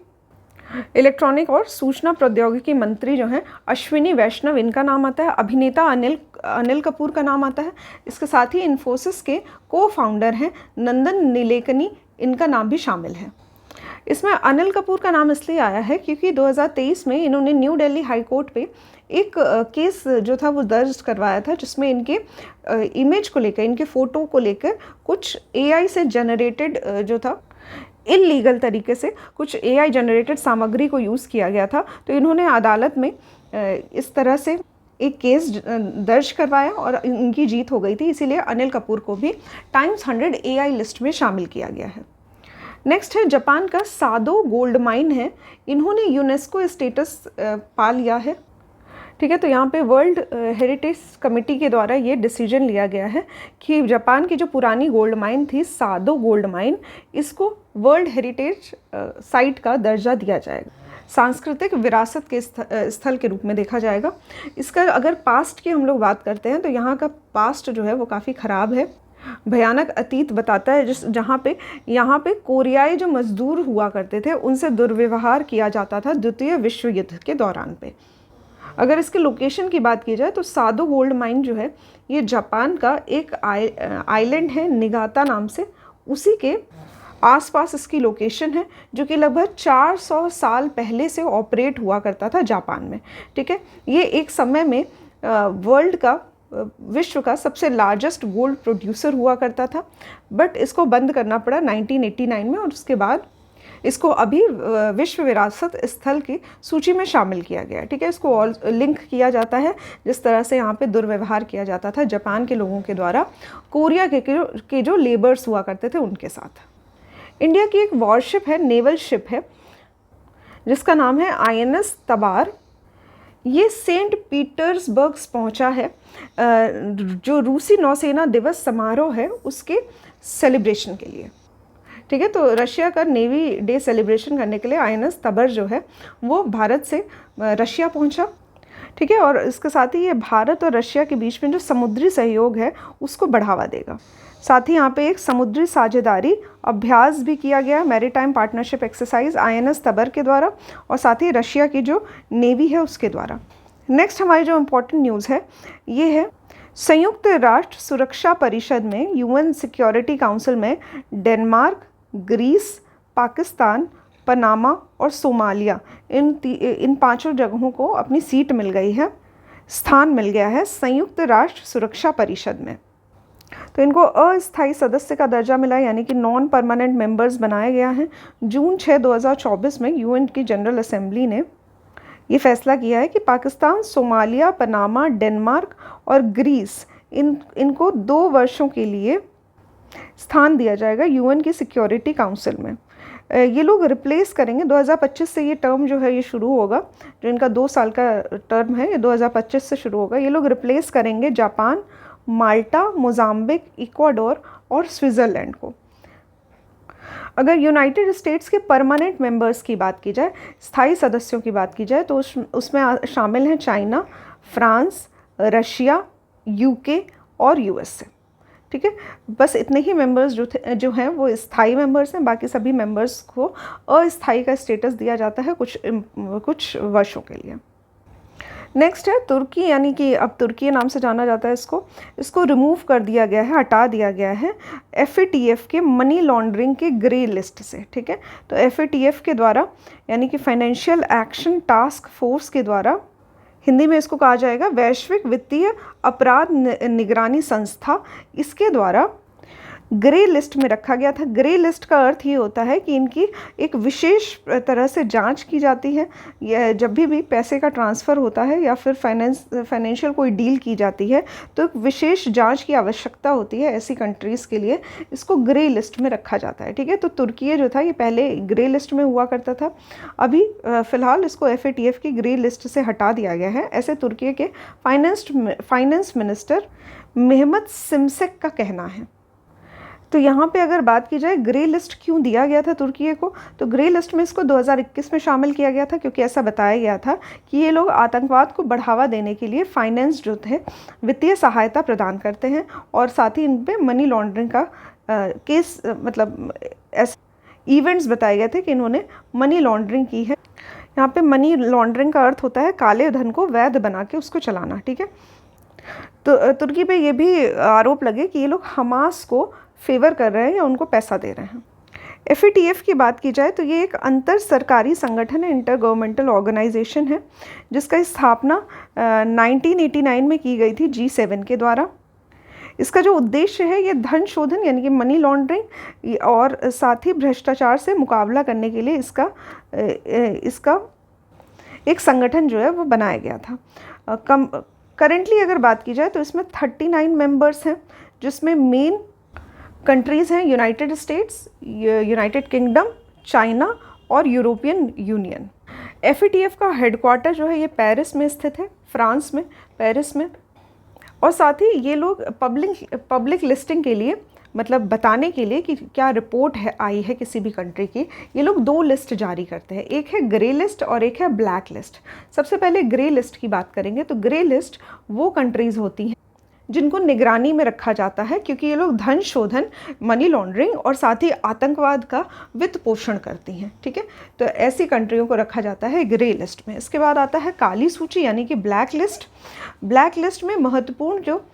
A: electronic और सूचना प्रौद्योगिकी मंत्री जो हैं अश्विनी वैष्णव, इनका नाम आता है। अभिनेता अनिल कपूर का नाम आता है। इसके साथ ही इन्फोसिस के को-फाउंडर हैं नंदन नीलेकनी, इनका नाम भी शामिल है। इसमें अनिल कपूर का नाम इसलिए आया है क्योंकि 2023 में इन्होंने न्यू दिल्ली हाई कोर्ट पे एक केस जो था वो दर्ज करवाया था, जिसमें इनके इमेज को लेकर, इनके फ़ोटो को लेकर कुछ AI से जनरेटेड जो था इल्लीगल तरीके से कुछ AI जनरेटेड सामग्री को यूज़ किया गया था। तो इन्होंने अदालत में इस तरह से एक केस दर्ज करवाया और इनकी जीत हो गई थी, इसीलिए अनिल कपूर को भी टाइम्स 100 AI लिस्ट में शामिल किया गया है। नेक्स्ट है जापान का सादो गोल्ड माइन है, इन्होंने यूनेस्को स्टेटस पा लिया है। ठीक है। तो यहाँ पे वर्ल्ड हेरिटेज कमेटी के द्वारा ये डिसीजन लिया गया है कि जापान की जो पुरानी गोल्ड माइन थी, सादो गोल्ड माइन, इसको वर्ल्ड हेरिटेज साइट का दर्जा दिया जाएगा, सांस्कृतिक विरासत के स्थल के रूप में देखा जाएगा। इसका अगर पास्ट की हम लोग बात करते हैं तो यहाँ का पास्ट जो है वो काफ़ी ख़राब है, भयानक अतीत बताता है, यहाँ पे कोरियाई जो मजदूर हुआ करते थे उनसे दुर्व्यवहार किया जाता था द्वितीय विश्व युद्ध के दौरान पे। अगर इसके लोकेशन की बात की जाए तो सादो गोल्ड माइन जो है ये जापान का एक आइलैंड है निगाता नाम से, उसी के आसपास इसकी लोकेशन है, जो कि लगभग 400 साल पहले से ऑपरेट हुआ करता था जापान में। ठीक है, ये एक समय में विश्व का सबसे लार्जेस्ट गोल्ड प्रोड्यूसर हुआ करता था, बट इसको बंद करना पड़ा 1989 में, और उसके बाद इसको अभी विश्व विरासत स्थल की सूची में शामिल किया गया। ठीक है, इसको लिंक किया जाता है जिस तरह से यहाँ पे दुर्व्यवहार किया जाता था जापान के लोगों के द्वारा कोरिया के जो लेबर्स हुआ करते थे उनके साथ। इंडिया की एक वॉरशिप है, नेवल शिप है, जिसका नाम है INS तबार। ये सेंट पीटर्सबर्ग पहुंचा है जो रूसी नौसेना दिवस समारोह है उसके सेलिब्रेशन के लिए। ठीक है, तो रशिया का नेवी डे सेलिब्रेशन करने के लिए INS तबर जो है वो भारत से रशिया पहुंचा। ठीक है, और इसके साथ ही ये भारत और रशिया के बीच में जो समुद्री सहयोग है उसको बढ़ावा देगा। साथ ही यहाँ पे एक समुद्री साझेदारी अभ्यास भी किया गया, मैरीटाइम पार्टनरशिप एक्सरसाइज INS तबर के द्वारा, और साथ ही रशिया की जो नेवी है उसके द्वारा। नेक्स्ट हमारी जो इम्पोर्टेंट न्यूज़ है ये है संयुक्त राष्ट्र सुरक्षा परिषद में, UN सिक्योरिटी काउंसिल में डेनमार्क, ग्रीस, पाकिस्तान, पनामा और सोमालिया इन पांचों जगहों को अपनी सीट मिल गई है, स्थान मिल गया है संयुक्त राष्ट्र सुरक्षा परिषद में। तो इनको अस्थायी सदस्य का दर्जा मिला, यानी कि नॉन परमानेंट मेंबर्स बनाया गया है। जून 6, 2024 में UN की जनरल असेंबली ने ये फैसला किया है कि पाकिस्तान, सोमालिया, पनामा, डेनमार्क और ग्रीस इनको 2 वर्षों के लिए स्थान दिया जाएगा UN की सिक्योरिटी काउंसिल में। ये लोग रिप्लेस करेंगे 2025 से, ये टर्म जो है ये शुरू होगा, जो इनका 2 साल का टर्म है ये 2025 से शुरू होगा। ये लोग रिप्लेस करेंगे जापान, माल्टा, मोजाम्बिक, इक्वाडोर और स्विट्ज़रलैंड को। अगर यूनाइटेड स्टेट्स के परमानेंट मेंबर्स की बात की जाए, स्थायी सदस्यों की बात की जाए, तो उसमें शामिल हैं चाइना, फ्रांस, रशिया, UK और USA। ठीक है, बस इतने ही मेंबर्स जो हैं वो स्थायी मेंबर्स हैं, बाकी सभी मेंबर्स को अस्थायी का स्टेटस दिया जाता है कुछ वर्षों के लिए। नेक्स्ट है तुर्की, यानी कि अब तुर्की नाम से जाना जाता है इसको रिमूव कर दिया गया है, हटा दिया गया है FATF के मनी लॉन्ड्रिंग के ग्रे लिस्ट से। ठीक है, तो FATF के द्वारा, यानी कि फाइनेंशियल एक्शन टास्क फोर्स के द्वारा, हिंदी में इसको कहा जाएगा वैश्विक वित्तीय अपराध निगरानी संस्था, इसके द्वारा ग्रे लिस्ट में रखा गया था। ग्रे लिस्ट का अर्थ ये होता है कि इनकी एक विशेष तरह से जांच की जाती है, जब भी पैसे का ट्रांसफ़र होता है या फिर फाइनेंशियल कोई डील की जाती है तो एक विशेष जांच की आवश्यकता होती है ऐसी कंट्रीज़ के लिए, इसको ग्रे लिस्ट में रखा जाता है। ठीक है, तो तुर्की जो था ये पहले ग्रे लिस्ट में हुआ करता था, अभी फ़िलहाल इसको FATF की ग्रे लिस्ट से हटा दिया गया है, ऐसे तुर्की के फाइनेंस मिनिस्टर मेहमत सिमसेक का कहना है। तो यहाँ पे अगर बात की जाए ग्रे लिस्ट क्यों दिया गया था तुर्की को, तो ग्रे लिस्ट में इसको 2021 में शामिल किया गया था, क्योंकि ऐसा बताया गया था कि ये लोग आतंकवाद को बढ़ावा देने के लिए फाइनेंस जो थे वित्तीय सहायता प्रदान करते हैं, और साथ ही इन पे मनी लॉन्ड्रिंग का केस, मतलब ऐसे इवेंट्स बताए गए थे कि इन्होंने मनी लॉन्ड्रिंग की है। यहाँ पे मनी लॉन्ड्रिंग का अर्थ होता है काले धन को वैध बना के उसको चलाना। ठीक है, तो तुर्की पे ये भी आरोप लगे कि ये लोग हमास को फेवर कर रहे हैं या उनको पैसा दे रहे हैं। FATF की बात की जाए तो ये एक अंतर सरकारी संगठन है, इंटर गवर्नमेंटल ऑर्गेनाइजेशन है, जिसका स्थापना 1989 में की गई थी G7 के द्वारा। इसका जो उद्देश्य है ये धन शोधन, यानी कि मनी लॉन्ड्रिंग, और साथ ही भ्रष्टाचार से मुकाबला करने के लिए इसका एक संगठन जो है वो बनाया गया था। करेंटली अगर बात की जाए तो इसमें 39 मेंबर्स हैं, जिसमें मेन कंट्रीज़ हैं United states, United kingdom, China और यूरोपियन यूनियन। FATF का हेडक्वार्टर जो है ये पेरिस में स्थित है, फ्रांस में, पेरिस में। और साथ ही ये लोग पब्लिक लिस्टिंग के लिए, मतलब बताने के लिए कि क्या रिपोर्ट है आई है किसी भी कंट्री की, ये लोग 2 लिस्ट जारी करते हैं, एक है ग्रे लिस्ट और एक है ब्लैक लिस्ट। सबसे पहले ग्रे लिस्ट की बात करेंगे तो ग्रे लिस्ट वो कंट्रीज़ होती हैं जिनको निगरानी में रखा जाता है, क्योंकि ये लोग धन शोधन, मनी लॉन्ड्रिंग और साथ ही आतंकवाद का वित्त पोषण करती हैं, ठीक है। तो ऐसी कंट्रियों को रखा जाता है ग्रे लिस्ट में। इसके बाद आता है काली सूची यानी कि ब्लैक लिस्ट। ब्लैक लिस्ट में महत्वपूर्ण जो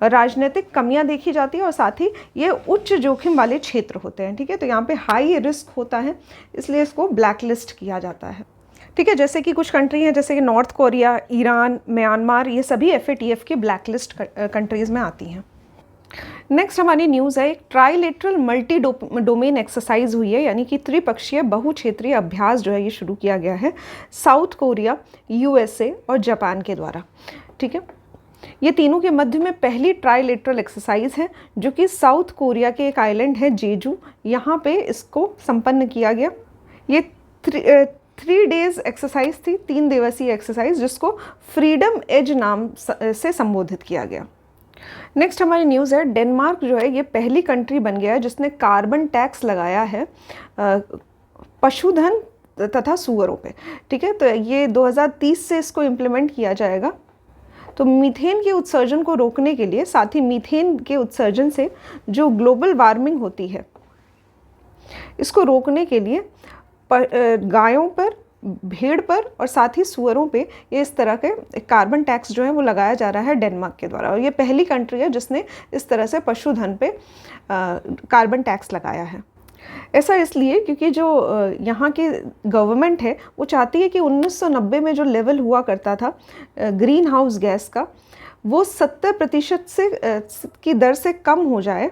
A: राजनीतिक कमियां देखी जाती है और साथ ही ये उच्च जोखिम वाले क्षेत्र होते हैं, ठीक है। तो यहाँ पे हाई रिस्क होता है, इसलिए इसको ब्लैक लिस्ट किया जाता है, ठीक है। जैसे कि कुछ कंट्री हैं जैसे कि नॉर्थ कोरिया, ईरान, म्यांमार, ये सभी FATF के ब्लैक लिस्ट कंट्रीज़ में आती हैं। नेक्स्ट हमारी न्यूज़ है, एक ट्राइलेटरल मल्टी डोमेन एक्सरसाइज हुई है, यानी कि त्रिपक्षीय बहुक्षेत्रीय अभ्यास जो है ये शुरू किया गया है साउथ कोरिया, USA और जापान के द्वारा, ठीक है। ये तीनों के मध्य में पहली ट्राइलेटरल एक्सरसाइज है जो कि साउथ कोरिया के एक आइलैंड है जेजू, यहाँ पे इसको संपन्न किया गया। ये 3 डेज एक्सरसाइज थी, 3 दिवसीय एक्सरसाइज, जिसको फ्रीडम एज नाम से संबोधित किया गया। नेक्स्ट हमारी न्यूज़ है, डेनमार्क जो है ये पहली कंट्री बन गया है जिसने कार्बन टैक्स लगाया है पशुधन तथा सुअरों पे, ठीक है। तो ये 2030 से इसको इम्प्लीमेंट किया जाएगा। तो मीथेन के उत्सर्जन को रोकने के लिए, साथ ही मीथेन के उत्सर्जन से जो ग्लोबल वार्मिंग होती है इसको रोकने के लिए गायों पर, भेड़ पर और साथ ही सुअरों पे ये इस तरह के कार्बन टैक्स जो है वो लगाया जा रहा है डेनमार्क के द्वारा। और ये पहली कंट्री है जिसने इस तरह से पशुधन पे कार्बन टैक्स लगाया है। ऐसा इसलिए क्योंकि जो यहाँ की गवर्नमेंट है वो चाहती है कि 1990 में जो लेवल हुआ करता था ग्रीन हाउस गैस का, वो 70% से की दर से कम हो जाए,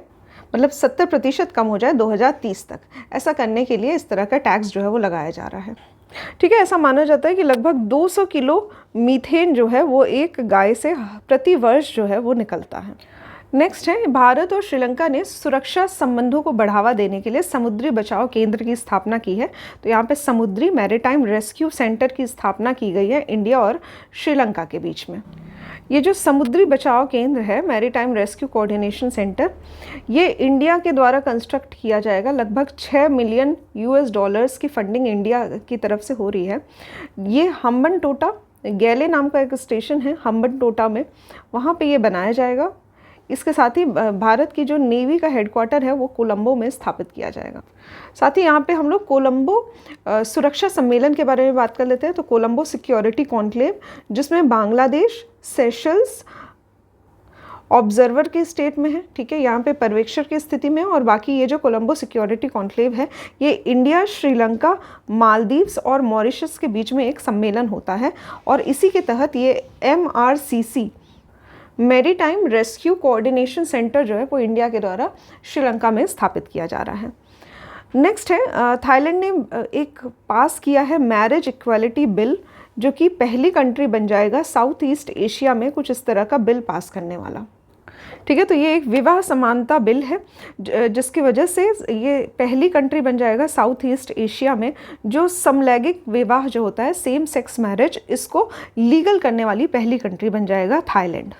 A: मतलब 70% कम हो जाए 2030 तक। ऐसा करने के लिए इस तरह का टैक्स जो है वो लगाया जा रहा है, ठीक है। ऐसा माना जाता है कि लगभग 200 किलो मीथेन जो है वो एक गाय से प्रति वर्ष जो है वो निकलता है। नेक्स्ट है, भारत और श्रीलंका ने सुरक्षा संबंधों को बढ़ावा देने के लिए समुद्री बचाव केंद्र की स्थापना की है। तो यहाँ पे समुद्री मैरीटाइम रेस्क्यू सेंटर की स्थापना की गई है इंडिया और श्रीलंका के बीच में। ये जो समुद्री बचाव केंद्र है, मैरीटाइम रेस्क्यू कोऑर्डिनेशन सेंटर, ये इंडिया के द्वारा कंस्ट्रक्ट किया जाएगा। लगभग $6 मिलियन की फंडिंग इंडिया की तरफ से हो रही है। ये हम्बनटोटा, गैले नाम का एक स्टेशन है हम्बनटोटा में, वहाँ पे ये बनाया जाएगा। इसके साथ ही भारत की जो नेवी का हेडक्वार्टर है वो कोलंबो में स्थापित किया जाएगा। साथ ही यहाँ पे हम लोग कोलंबो सुरक्षा सम्मेलन के बारे में बात कर लेते हैं। तो कोलंबो सिक्योरिटी कॉन्क्लेव, जिसमें बांग्लादेश, सेशल्स ऑब्जर्वर के स्टेट में है, ठीक है, यहाँ पे पर्यवेक्षक की स्थिति में। और बाकी ये जो कोलंबो सिक्योरिटी कॉन्क्लेव है ये इंडिया, श्रीलंका, मालदीव्स और मॉरिशस के बीच में एक सम्मेलन होता है। और इसी के तहत ये MRCC maritime rescue coordination centre जो है वो इंडिया के द्वारा श्रीलंका में स्थापित किया जा रहा है। नेक्स्ट है, थाईलैंड ने एक पास किया है मैरिज इक्वालिटी बिल, जो कि पहली कंट्री बन जाएगा साउथ ईस्ट एशिया में कुछ इस तरह का बिल पास करने वाला, ठीक है। तो ये एक विवाह समानता बिल है जिसकी वजह से ये पहली कंट्री बन जाएगा साउथ ईस्ट एशिया में जो समलैंगिक विवाह जो होता है, सेम सेक्स मैरिज, इसको लीगल करने वाली पहली कंट्री बन जाएगा थाईलैंड।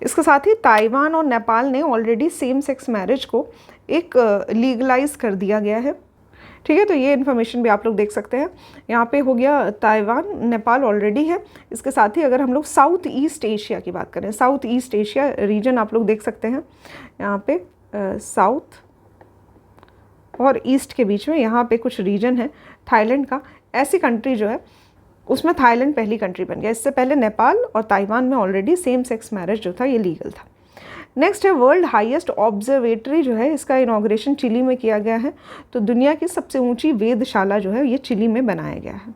A: इसके साथ ही ताइवान और नेपाल ने ऑलरेडी सेम सेक्स मैरिज को एक लीगलाइज कर दिया गया है, ठीक है। तो ये इन्फॉर्मेशन भी आप लोग देख सकते हैं। यहाँ पे हो गया ताइवान, नेपाल ऑलरेडी है। इसके साथ ही अगर हम लोग साउथ ईस्ट एशिया की बात करें, साउथ ईस्ट एशिया रीजन आप लोग देख सकते हैं यहाँ पे साउथ और ईस्ट के बीच में यहाँ पे कुछ रीजन है थाईलैंड का। ऐसी कंट्री जो है उसमें थाईलैंड पहली कंट्री बन गया। इससे पहले नेपाल और ताइवान में ऑलरेडी सेम सेक्स मैरिज जो था ये लीगल था। नेक्स्ट है, वर्ल्ड हाईएस्ट ऑब्जर्वेटरी जो है इसका इनॉग्रेशन चिली में किया गया है। तो दुनिया की सबसे ऊंची वेधशाला जो है ये चिली में बनाया गया है,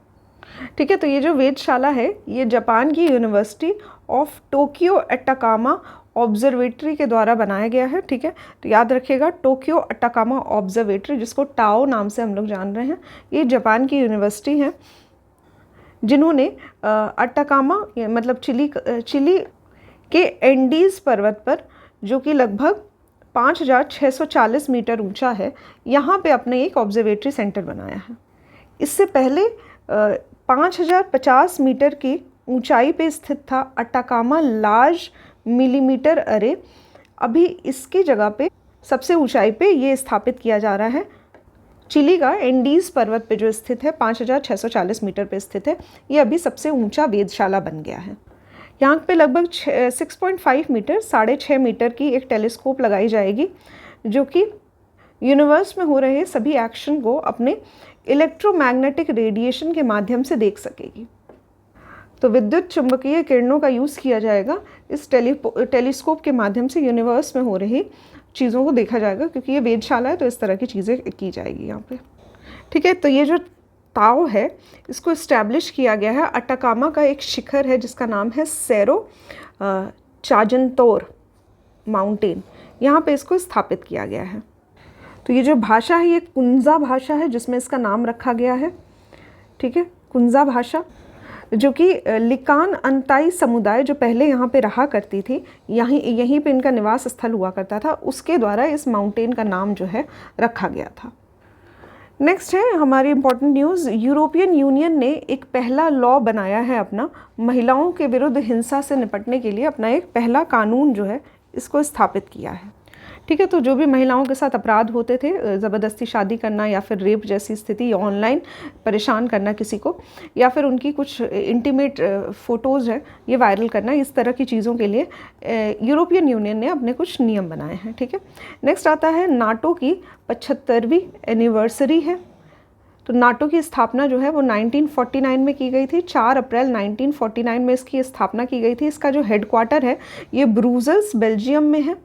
A: ठीक है। तो ये जो वेधशाला है ये जापान की university of Tokyo Atacama observatory के द्वारा बनाया गया है, ठीक है। तो याद रखिएगा, टोक्यो अटाकामा ऑब्जर्वेटरी, जिसको टाओ नाम से हम लोग जान रहे हैं, ये जापान की यूनिवर्सिटी है जिन्होंने अटाकामा मतलब चिली के एंडीज़ पर्वत पर, जो कि लगभग 5,640 मीटर ऊंचा है, यहाँ पे अपने एक ऑब्जर्वेटरी सेंटर बनाया है। इससे पहले 5050 मीटर की ऊंचाई पे स्थित था अटाकामा लार्ज मिलीमीटर अरे। अभी इसकी जगह पे सबसे ऊंचाई पे ये स्थापित किया जा रहा है। चिली का एंडीज पर्वत पे जो स्थित है 5640 मीटर पे स्थित है, ये अभी सबसे ऊंचा वेधशाला बन गया है। यहाँ पे लगभग 6.5 मीटर 6.5 मीटर की एक टेलीस्कोप लगाई जाएगी जो कि यूनिवर्स में हो रहे सभी एक्शन को अपने इलेक्ट्रोमैग्नेटिक रेडिएशन के माध्यम से देख सकेगी। तो विद्युत चुंबकीय किरणों का यूज़ किया जाएगा इस टेलीस्कोप के माध्यम से यूनिवर्स में हो रही चीज़ों को देखा जाएगा, क्योंकि ये वेधशाला है तो इस तरह की चीज़ें की जाएगी यहाँ पे। ठीक है, तो ये जो ताओ है इसको इस्टेब्लिश किया गया है। अटाकामा का एक शिखर है जिसका नाम है सेरो चाजनतोर माउंटेन, यहाँ पे इसको स्थापित किया गया है। तो ये जो भाषा है ये कुंजा भाषा है जिसमें इसका नाम रखा गया है। ठीक है, कुंजा भाषा जो कि लिकान अंताई समुदाय जो पहले यहाँ पे रहा करती थी, यहीं पे इनका निवास स्थल हुआ करता था, उसके द्वारा इस माउंटेन का नाम जो है रखा गया था। नेक्स्ट है हमारी इम्पोर्टेंट न्यूज़। यूरोपियन यूनियन ने एक पहला लॉ बनाया है अपना, महिलाओं के विरुद्ध हिंसा से निपटने के लिए अपना एक पहला कानून जो है इसको स्थापित किया है। ठीक है, तो जो भी महिलाओं के साथ अपराध होते थे, ज़बरदस्ती शादी करना या फिर रेप जैसी स्थिति, या ऑनलाइन परेशान करना किसी को, या फिर उनकी कुछ इंटीमेट फ़ोटोज़ है ये वायरल करना, इस तरह की चीज़ों के लिए यूरोपियन यूनियन ने अपने कुछ नियम बनाए हैं। ठीक है, नेक्स्ट आता है नाटो की 75वीं एनिवर्सरी है। तो नाटो की स्थापना जो है वो 1949 में की गई थी। 4 अप्रैल 1949 में इसकी स्थापना की गई थी। इसका जो हेडक्वार्टर है ये ब्रुसेल्स बेल्जियम में है,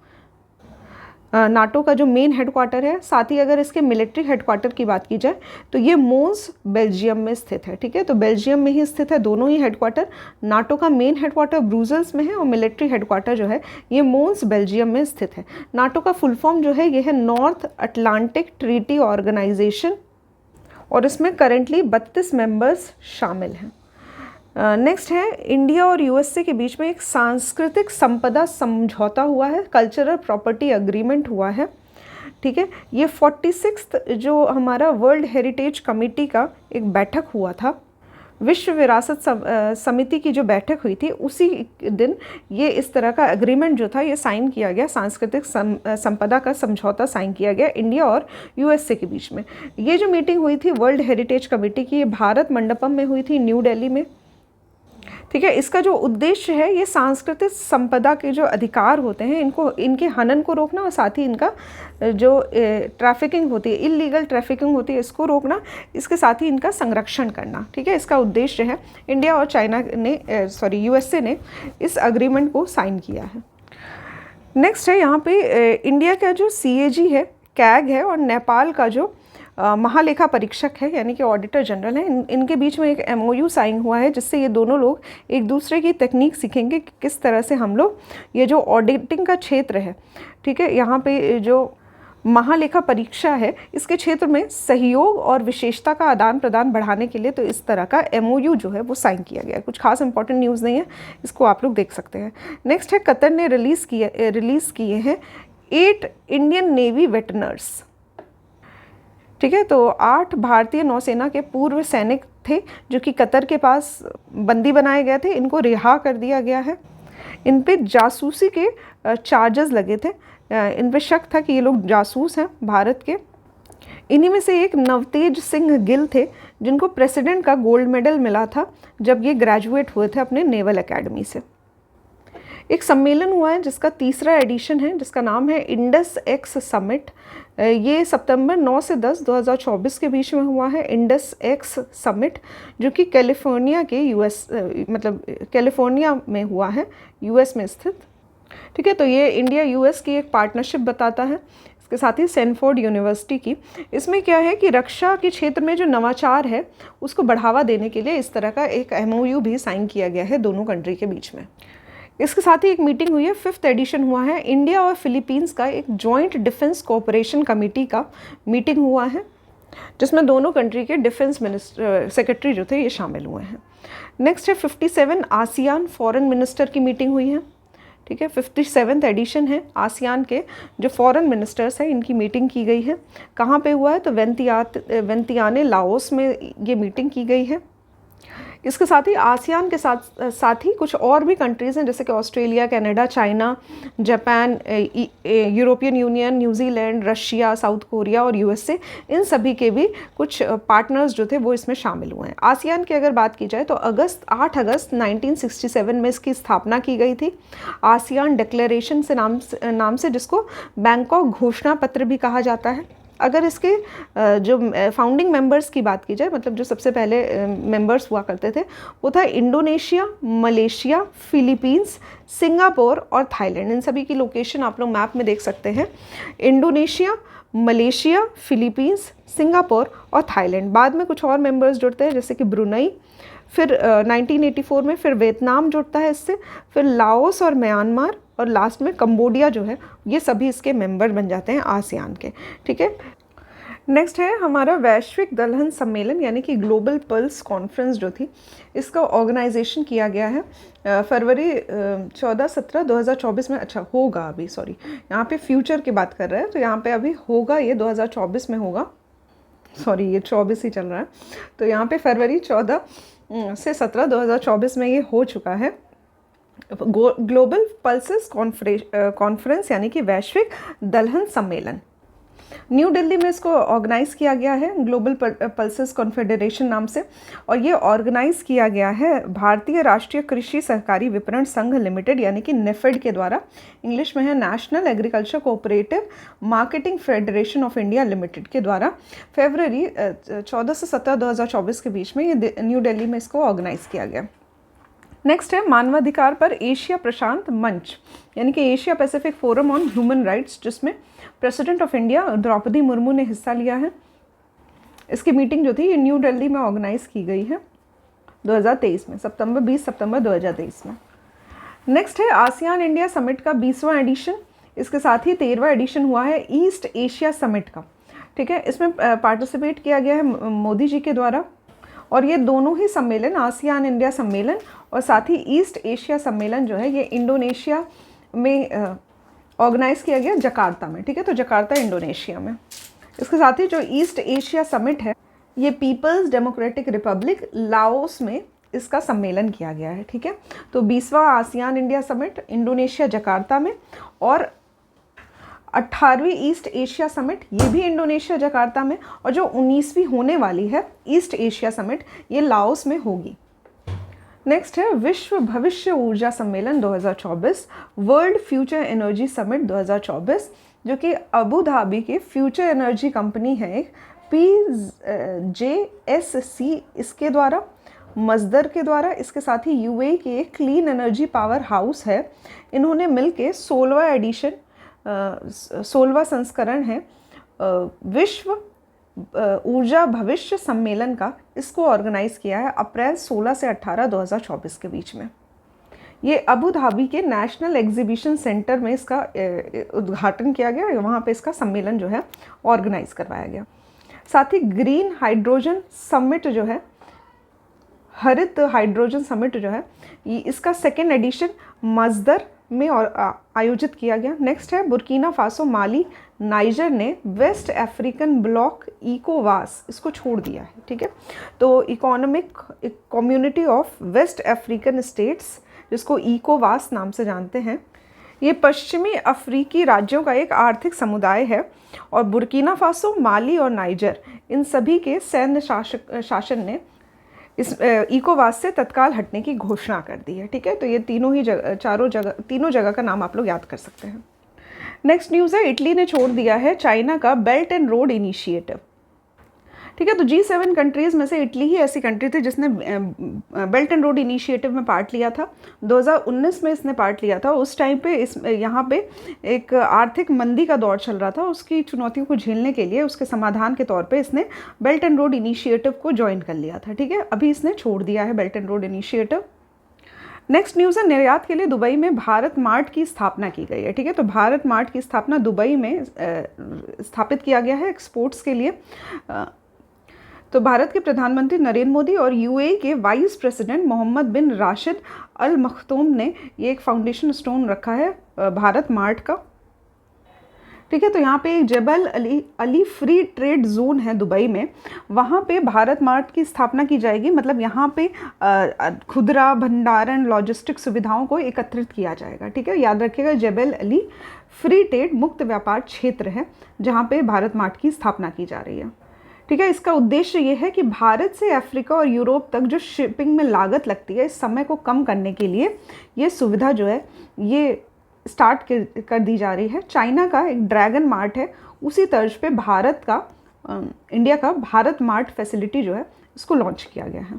A: नाटो का जो मेन हेडक्वार्टर है। साथ ही अगर इसके मिलिट्री हेडक्वार्टर की बात की जाए तो ये मोन्स बेल्जियम में स्थित है। ठीक है, तो बेल्जियम में ही स्थित है दोनों ही हेडक्वार्टर। नाटो का मेन हेडक्वार्टर ब्रुसेल्स में है और मिलिट्री हेडक्वार्टर जो है ये मोन्स बेल्जियम में स्थित है। नाटो का फुल फॉर्म जो है ये है नॉर्थ अटलांटिक ट्रीटी ऑर्गेनाइजेशन, और इसमें करेंटली 32 मेंबर्स शामिल हैं। नेक्स्ट है इंडिया और यूएसए के बीच में एक सांस्कृतिक संपदा समझौता हुआ है, कल्चरल प्रॉपर्टी अग्रीमेंट हुआ है। ठीक है, ये 46th जो हमारा वर्ल्ड हेरिटेज कमेटी का एक बैठक हुआ था, विश्व विरासत समिति की जो बैठक हुई थी उसी दिन ये इस तरह का एग्रीमेंट जो था ये साइन किया गया, सांस्कृतिक संपदा का समझौता साइन किया गया इंडिया और यूएसए के बीच में। ये जो मीटिंग हुई थी वर्ल्ड हेरिटेज कमेटी की, ये भारत मंडपम में हुई थी, न्यू दिल्ली में। ठीक है, इसका जो उद्देश्य है ये सांस्कृतिक संपदा के जो अधिकार होते हैं इनके हनन को रोकना, और साथ ही इनका जो ट्रैफिकिंग होती है, इलीगल ट्रैफिकिंग होती है, इसको रोकना, इसके साथ ही इनका संरक्षण करना। ठीक है, इसका उद्देश्य है। इंडिया और यूएसए ने इस अग्रीमेंट को साइन किया है। नेक्स्ट है यहाँ पे इंडिया का जो CAG है, कैग है, और नेपाल का जो महालेखा परीक्षक है यानी कि ऑडिटर जनरल है, इनके बीच में एक MOU साइन हुआ है जिससे ये दोनों लोग एक दूसरे की तकनीक सीखेंगे कि किस तरह से हम लोग ये जो ऑडिटिंग का क्षेत्र है, ठीक है, यहाँ पे जो महालेखा परीक्षा है इसके क्षेत्र में सहयोग और विशेषता का आदान प्रदान बढ़ाने के लिए तो इस तरह का MOU जो है वो साइन किया गया है। कुछ खास इंपॉर्टेंट न्यूज़ नहीं है, इसको आप लोग देख सकते हैं। नेक्स्ट है कतर ने रिलीज़ किए हैं 8 इंडियन नेवी वेटरनर्स। ठीक है, तो 8 भारतीय नौसेना के पूर्व सैनिक थे जो कि कतर के पास बंदी बनाए गए थे, इनको रिहा कर दिया गया है। इन पे जासूसी के चार्जेस लगे थे, इन पे शक था कि ये लोग जासूस हैं भारत के। इन्हीं में से एक नवतेज सिंह गिल थे जिनको प्रेसिडेंट का गोल्ड मेडल मिला था जब ये ग्रेजुएट हुए थे अपने नेवल एकेडमी से। एक सम्मेलन हुआ है जिसका 3रा एडिशन है जिसका नाम है इंडस एक्स समिट। ये सितंबर 9 से 10 2024 के बीच में हुआ है इंडस एक्स समिट, जो कि कैलिफोर्निया के कैलिफोर्निया में हुआ है, US में स्थित। ठीक है, तो ये इंडिया US की एक पार्टनरशिप बताता है, इसके साथ ही सैनफोर्ड यूनिवर्सिटी की। इसमें क्या है कि रक्षा के क्षेत्र में जो नवाचार है उसको बढ़ावा देने के लिए इस तरह का एक MOU भी साइन किया गया है दोनों कंट्री के बीच में। इसके साथ ही एक मीटिंग हुई है, 5th एडिशन हुआ है इंडिया और फिलीपींस का एक जॉइंट डिफेंस कोऑपरेशन कमेटी का मीटिंग हुआ है जिसमें दोनों कंट्री के डिफेंस सेक्रेटरी जो थे ये शामिल हुए हैं। नेक्स्ट है 57 आसियान फॉरेन मिनिस्टर की मीटिंग हुई है। ठीक है, 57th एडिशन है, आसियान के जो फॉरेन मिनिस्टर्स हैं इनकी मीटिंग की गई है। कहाँ पे हुआ है तो वेंतियाने लाओस में ये मीटिंग की गई है। इसके साथ ही आसियान के साथ साथ ही कुछ और भी कंट्रीज़ हैं, जैसे कि Australia, Canada, China, Japan, European union, New Zealand, Russia, south Korea और यूएसए, इन सभी के भी कुछ पार्टनर्स जो थे वो इसमें शामिल हुए हैं। आसियान की अगर बात की जाए तो 8 अगस्त 1967 में इसकी स्थापना की गई थी। आसियान डिक्लेरेशन से नाम से जिसको बैंकॉक घोषणा पत्र भी कहा जाता है। अगर इसके जो फाउंडिंग मेंबर्स की बात की जाए, मतलब जो सबसे पहले मेंबर्स हुआ करते थे, वो था इंडोनेशिया, मलेशिया, फिलीपींस, सिंगापुर और थाईलैंड। इन सभी की लोकेशन आप लोग मैप में देख सकते हैं। इंडोनेशिया, मलेशिया, फिलीपींस, सिंगापुर और थाईलैंड। बाद में कुछ और मेंबर्स जुड़ते हैं, जैसे कि ब्रुनई, फिर 1984 में फिर वियतनाम जुड़ता है इससे, फिर लाओस और म्यांमार, और लास्ट में कंबोडिया जो है, ये सभी इसके मेंबर बन जाते हैं आसियान के। ठीक है, नेक्स्ट है हमारा वैश्विक दलहन सम्मेलन, यानी कि ग्लोबल पल्स कॉन्फ्रेंस जो थी, इसका ऑर्गेनाइजेशन किया गया है फरवरी 14-17-2024 में। अच्छा होगा अभी, सॉरी यहाँ पे फ्यूचर की बात कर रहे हैं, तो यहाँ पे अभी होगा, ये 2024 में होगा, सॉरी ये 24 ही चल रहा है, तो यहाँ पे फरवरी 14 से 17 2024 में ये हो चुका है। ग्लोबल पल्सेस कॉन्फ्रेंस यानी कि वैश्विक दलहन सम्मेलन, न्यू दिल्ली में इसको ऑर्गेनाइज किया गया है ग्लोबल पल्सेस कॉन्फेडरेशन नाम से, और ये ऑर्गेनाइज किया गया है भारतीय राष्ट्रीय कृषि सहकारी विपणन संघ लिमिटेड यानी कि नेफेड के द्वारा। इंग्लिश में है national agriculture cooperative marketing federation of India limited के द्वारा। फरवरी 14 से 17 2024 के बीच में ये न्यू दिल्ली में इसको ऑर्गेनाइज किया गया। नेक्स्ट है मानवाधिकार पर एशिया प्रशांत मंच यानी कि Asia Pacific forum on human rights, जिसमें president of India Draupadi Murmu ने हिस्सा लिया है। इसकी मीटिंग जो थी ये न्यू दिल्ली में ऑर्गेनाइज की गई है 2023 में, 20 सितंबर 2023 में। नेक्स्ट है आसियान इंडिया समिट का 20वां एडिशन, इसके साथ ही 13वां एडिशन हुआ है ईस्ट एशिया समिट का। ठीक है, इसमें पार्टिसिपेट किया गया है मोदी जी के द्वारा, और ये दोनों ही सम्मेलन, आसियान इंडिया सम्मेलन और साथ ही ईस्ट एशिया सम्मेलन जो है, ये इंडोनेशिया में ऑर्गेनाइज किया गया, जकार्ता में। ठीक है, तो जकार्ता इंडोनेशिया में। इसके साथ ही जो ईस्ट एशिया समिट है, ये पीपल्स डेमोक्रेटिक रिपब्लिक लाओस में इसका सम्मेलन किया गया है। ठीक है, तो 20वां ASEAN India summit Indonesia Jakarta में, और 18वीं ईस्ट एशिया समिट ये भी इंडोनेशिया जकार्ता में, और जो 19वीं होने वाली है ईस्ट एशिया समिट ये लाओस में होगी। नेक्स्ट है विश्व भविष्य ऊर्जा सम्मेलन 2024, वर्ल्ड फ्यूचर एनर्जी समिट 2024, जो कि अबू धाबी के फ्यूचर एनर्जी कंपनी है एक PJSC इसके द्वारा, मजदर के द्वारा, इसके साथ ही यूएई के एक क्लीन एनर्जी पावर हाउस है, इन्होंने मिलके 16वां संस्करण है विश्व ऊर्जा भविष्य सम्मेलन का, इसको ऑर्गेनाइज किया है अप्रैल 16 से 18 2024 के बीच में। ये अबू धाबी के नेशनल एग्जीबिशन सेंटर में इसका उद्घाटन किया गया, वहाँ पे इसका सम्मेलन जो है ऑर्गेनाइज करवाया गया। साथ ही ग्रीन हाइड्रोजन समिट जो है, हरित हाइड्रोजन समिट जो है, ये इसका 2nd एडिशन मजदर में आयोजित किया गया। नेक्स्ट है बुर्किना फासो, माली, नाइजर ने वेस्ट अफ्रीकन ब्लॉक इकोवास इसको छोड़ दिया है। ठीक है, तो economic community of west African states, जिसको इकोवास नाम से जानते हैं, ये पश्चिमी अफ्रीकी राज्यों का एक आर्थिक समुदाय है, और बुर्किना फासो, माली और नाइजर इन सभी के सैन्य शासन ने इस इकोवास से तत्काल हटने की घोषणा कर दी है। ठीक है, तो ये तीनों जगह का नाम आप लोग याद कर सकते हैं। नेक्स्ट न्यूज़ है इटली ने छोड़ दिया है चाइना का बेल्ट एंड रोड इनिशिएटिव। ठीक है, तो G7 कंट्रीज़ में से इटली ही ऐसी कंट्री थी जिसने बेल्ट एंड रोड इनिशिएटिव में पार्ट लिया था। 2019 में इसने पार्ट लिया था। उस टाइम पे यहाँ पे एक आर्थिक मंदी का दौर चल रहा था, उसकी चुनौतियों को झेलने के लिए उसके समाधान के तौर पे इसने बेल्ट एंड रोड इनिशिएटिव को ज्वाइन कर लिया था। ठीक है, अभी इसने छोड़ दिया है belt and road initiative. Next news है निर्यात के लिए दुबई में भारत मार्ट की स्थापना की गई है। ठीक है, तो भारत मार्ट की स्थापना दुबई में स्थापित किया गया है एक्सपोर्ट्स के लिए। तो भारत के प्रधानमंत्री नरेंद्र मोदी और यूएई के वाइस प्रेसिडेंट मोहम्मद बिन राशिद अल मखतूम ने ये एक फाउंडेशन स्टोन रखा है भारत मार्ट का। ठीक है। तो यहाँ पे एक जबल अली फ्री ट्रेड जोन है दुबई में, वहाँ पे भारत मार्ट की स्थापना की जाएगी। मतलब यहाँ पे खुदरा भंडारण लॉजिस्टिक सुविधाओं को एकत्रित किया जाएगा। ठीक है, याद रखिएगा जबल अली फ्री ट्रेड मुक्त व्यापार क्षेत्र है जहाँ पे भारत मार्ट की स्थापना की जा रही है। ठीक है, इसका उद्देश्य ये है कि भारत से अफ्रीका और यूरोप तक जो शिपिंग में लागत लगती है, इस समय को कम करने के लिए ये सुविधा जो है ये स्टार्ट कर दी जा रही है। चाइना का एक ड्रैगन मार्ट है, उसी तर्ज पे भारत का इंडिया का भारत मार्ट फैसिलिटी जो है इसको लॉन्च किया गया है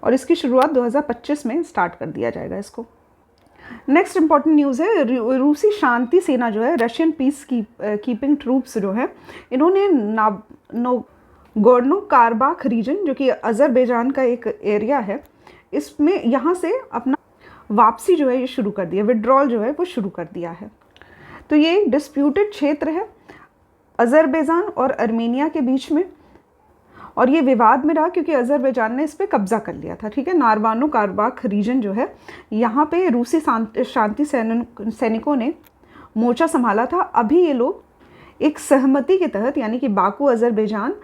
A: और इसकी शुरुआत 2025 में स्टार्ट कर दिया जाएगा इसको। नेक्स्ट इंपॉर्टेंट न्यूज़ है, रूसी शांति सेना जो है, रशियन पीस कीपिंग ट्रूप्स जो है, इन्होंने नागोर्नो काराबाख रीजन जो कि अज़रबैजान का एक एरिया है, इसमें यहाँ से अपना वापसी जो है ये शुरू कर दिया, विड्रॉल जो है वो शुरू कर दिया है। तो ये डिस्प्यूटेड क्षेत्र है अज़रबैजान और आर्मेनिया के बीच में, और ये विवाद में रहा क्योंकि अज़रबैजान ने इस पर कब्जा कर लिया था। ठीक है, नागोर्नो काराबाख रीजन जो है, यहाँ पे रूसी शांति सैनिकों ने मोर्चा संभाला था। अभी ये लोग एक सहमति के तहत, यानी कि बाकू अज़रबैजान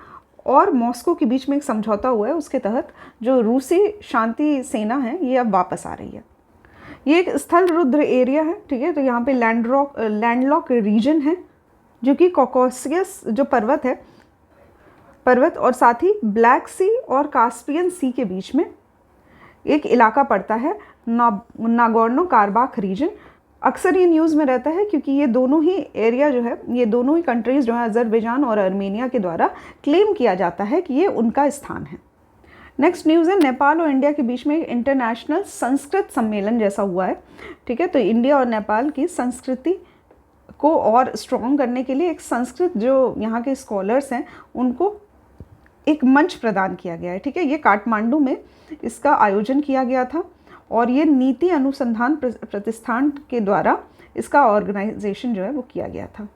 A: और मॉस्को के बीच में एक समझौता हुआ है, उसके तहत जो रूसी शांति सेना है ये अब वापस आ रही है। ये एक स्थल रुद्र एरिया है। ठीक है, तो यहाँ पे लैंडलॉक रीजन है जो कि कॉकॉसियस जो पर्वत और साथ ही ब्लैक सी और कास्पियन सी के बीच में एक इलाका पड़ता है, नागोर्नो काराबाख रीजन। अक्सर ये न्यूज़ में रहता है क्योंकि ये दोनों ही एरिया जो है, ये दोनों ही कंट्रीज़ जो है, अज़रबैजान और आर्मेनिया के द्वारा क्लेम किया जाता है कि ये उनका स्थान है। नेक्स्ट न्यूज़ है, नेपाल और इंडिया के बीच में एक इंटरनेशनल संस्कृत सम्मेलन जैसा हुआ है। ठीक है, तो इंडिया और नेपाल की संस्कृति को और स्ट्रॉन्ग करने के लिए एक संस्कृत जो यहाँ के स्कॉलर्स हैं उनको एक मंच प्रदान किया गया है। ठीक है, ये काठमांडू में इसका आयोजन किया गया था और ये नीति अनुसंधान प्रतिष्ठान के द्वारा इसका ऑर्गेनाइजेशन जो है वो किया गया था।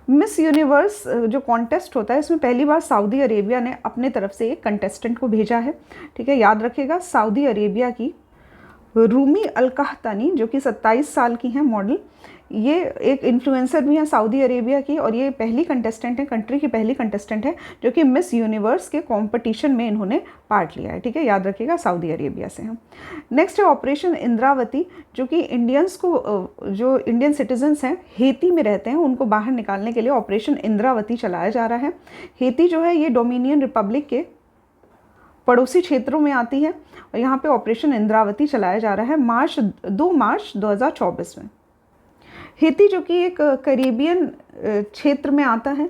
A: मिस यूनिवर्स जो कॉन्टेस्ट होता है, इसमें पहली बार सऊदी अरेबिया ने अपने तरफ से एक कंटेस्टेंट को भेजा है। ठीक है, याद रखिएगा सऊदी अरेबिया की रूमी अलकाहतानी जो कि 27 साल की हैं मॉडल, ये एक इन्फ्लुएंसर भी हैं सऊदी अरेबिया की, और ये पहली कंटेस्टेंट है, कंट्री की पहली कंटेस्टेंट है जो कि मिस यूनिवर्स के कंपटीशन में इन्होंने पार्ट लिया है। ठीक है, याद रखिएगा सऊदी अरेबिया से हैं। नेक्स्ट है ऑपरेशन इंद्रावती, जो कि इंडियंस को, जो इंडियन सिटीजन्स हैं हेती में रहते हैं, उनको बाहर निकालने के लिए ऑपरेशन इंद्रावती चलाया जा रहा है। हेती जो है ये डोमिनियन रिपब्लिक के पड़ोसी क्षेत्रों में आती है और यहाँ पे ऑपरेशन इंद्रावती चलाया जा रहा है 2 मार्च 2024 में। हेती जो कि एक कैरिबियन क्षेत्र में आता है,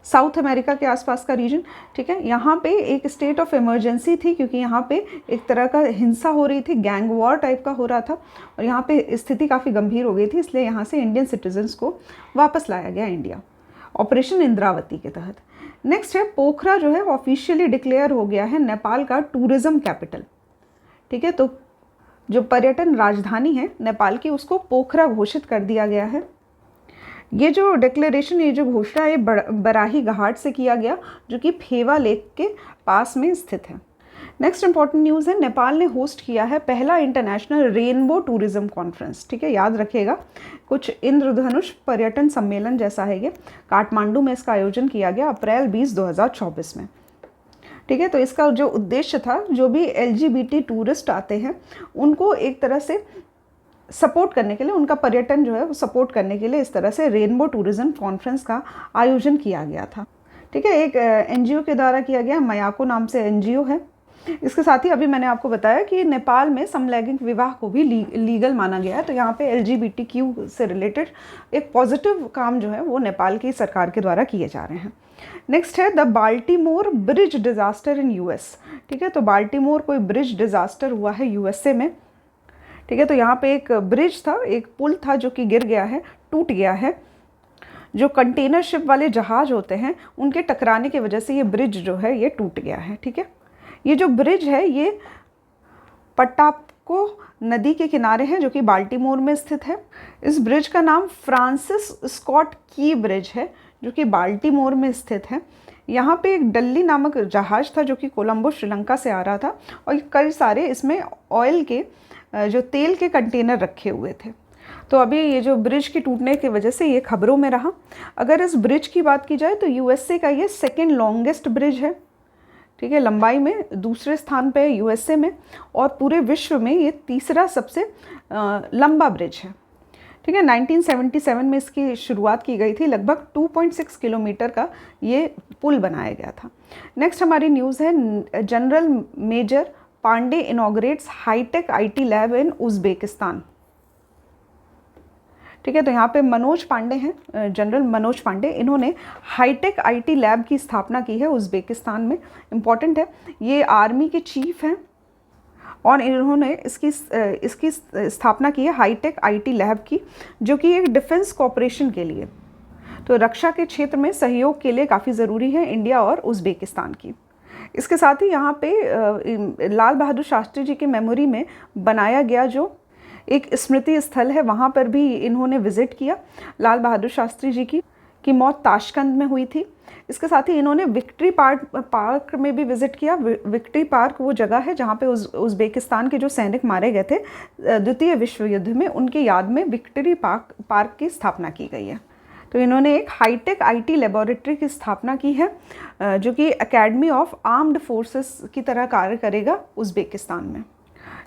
A: साउथ अमेरिका के आसपास का रीजन। ठीक है, यहाँ पे एक स्टेट ऑफ इमरजेंसी थी क्योंकि यहाँ पे एक तरह का हिंसा हो रही थी, गैंग वॉर टाइप का हो रहा था और यहाँ पे स्थिति काफ़ी गंभीर हो गई थी, इसलिए यहाँ से इंडियन सिटीजन्स को वापस लाया गया इंडिया ऑपरेशन इंद्रावती के तहत। नेक्स्ट है पोखरा जो है ऑफिशियली डिक्लेयर हो गया है नेपाल का टूरिज़्म कैपिटल। ठीक है, तो जो पर्यटन राजधानी है नेपाल की, उसको पोखरा घोषित कर दिया गया है। ये जो डिक्लेरेशन, ये जो घोषणा है बराही घाट से किया गया जो कि फेवा लेक के पास में स्थित है। नेक्स्ट इंपॉर्टेंट न्यूज़ है, नेपाल ने होस्ट किया है पहला इंटरनेशनल रेनबो टूरिज्म कॉन्फ्रेंस। ठीक है, याद रखिएगा कुछ इंद्रधनुष पर्यटन सम्मेलन जैसा है ये, काठमांडू में इसका आयोजन किया गया अप्रैल 20, 2024 में। ठीक है, तो इसका जो उद्देश्य था, जो भी LGBT टूरिस्ट आते हैं उनको एक तरह से सपोर्ट करने के लिए, उनका पर्यटन जो है वो सपोर्ट करने के लिए इस तरह से रेनबो टूरिज्म कॉन्फ्रेंस का आयोजन किया गया था। ठीक है, एक NGO के द्वारा किया गया, मयाको नाम से NGO है। इसके साथ ही अभी मैंने आपको बताया कि नेपाल में समलैंगिक विवाह को भी लीगल माना गया है, तो यहाँ पे LGBTQ से रिलेटेड एक पॉजिटिव काम जो है वो नेपाल की सरकार के द्वारा किए जा रहे हैं। नेक्स्ट है the Baltimore bridge disaster in US। ठीक है, तो बाल्टीमोर कोई ब्रिज डिज़ास्टर हुआ है USA में। ठीक है, तो यहाँ पे एक ब्रिज था, एक पुल था जो कि गिर गया है, टूट गया है। जो कंटेनर शिप वाले जहाज होते हैं उनके टकराने की वजह से ये ब्रिज जो है ये टूट गया है। ठीक है, ये जो ब्रिज है ये पट्टापको नदी के किनारे है जो कि बाल्टीमोर में स्थित है। इस ब्रिज का नाम फ्रांसिस स्कॉट की ब्रिज है जो कि बाल्टीमोर में स्थित है। यहाँ पे एक डल्ली नामक जहाज़ था जो कि कोलंबो श्रीलंका से आ रहा था और कई सारे इसमें ऑयल के जो तेल के कंटेनर रखे हुए थे। तो अभी ये जो ब्रिज के टूटने की वजह से ये खबरों में रहा। अगर इस ब्रिज की बात की जाए तो यूएसए का ये सेकेंड लॉन्गेस्ट ब्रिज है, ठीक है, लंबाई में दूसरे स्थान पे है यूएसए में, और पूरे विश्व में ये तीसरा सबसे लंबा ब्रिज है, ठीक है। 1977 में इसकी शुरुआत की गई थी। लगभग 2.6 किलोमीटर का ये पुल बनाया गया था। नेक्स्ट हमारी न्यूज़ है, general major Pande inaugurates high tech IT lab in Uzbekistan, ठीक है। तो यहाँ पे मनोज पांडे हैं, जनरल मनोज पांडे, इन्होंने हाईटेक आईटी लैब की स्थापना की है उज़्बेकिस्तान में। इम्पॉर्टेंट है, ये आर्मी के चीफ हैं और इन्होंने इसकी स्थापना की है हाईटेक आईटी लैब की, जो कि एक डिफेंस कॉपरेशन के लिए, तो रक्षा के क्षेत्र में सहयोग के लिए काफ़ी ज़रूरी है इंडिया और उज़्बेकिस्तान की। इसके साथ ही यहाँ पे लाल बहादुर शास्त्री जी की मेमोरी में बनाया गया जो एक स्मृति स्थल है, वहाँ पर भी इन्होंने विज़िट किया। लाल बहादुर शास्त्री जी की मौत ताशकंद में हुई थी। इसके साथ ही इन्होंने विक्ट्री पार्क में भी विज़िट किया। विक्ट्री पार्क वो जगह है जहाँ पे उज़्बेकिस्तान के जो सैनिक मारे गए थे द्वितीय विश्व युद्ध में, उनके याद में विक्ट्री पार्क की स्थापना की गई है। तो इन्होंने एक हाईटेक आईटी लेबोरेटरी की स्थापना की है, जो कि एकेडमी ऑफ आर्म्ड फोर्सेस की तरह कार्य करेगा उज़्बेकिस्तान में।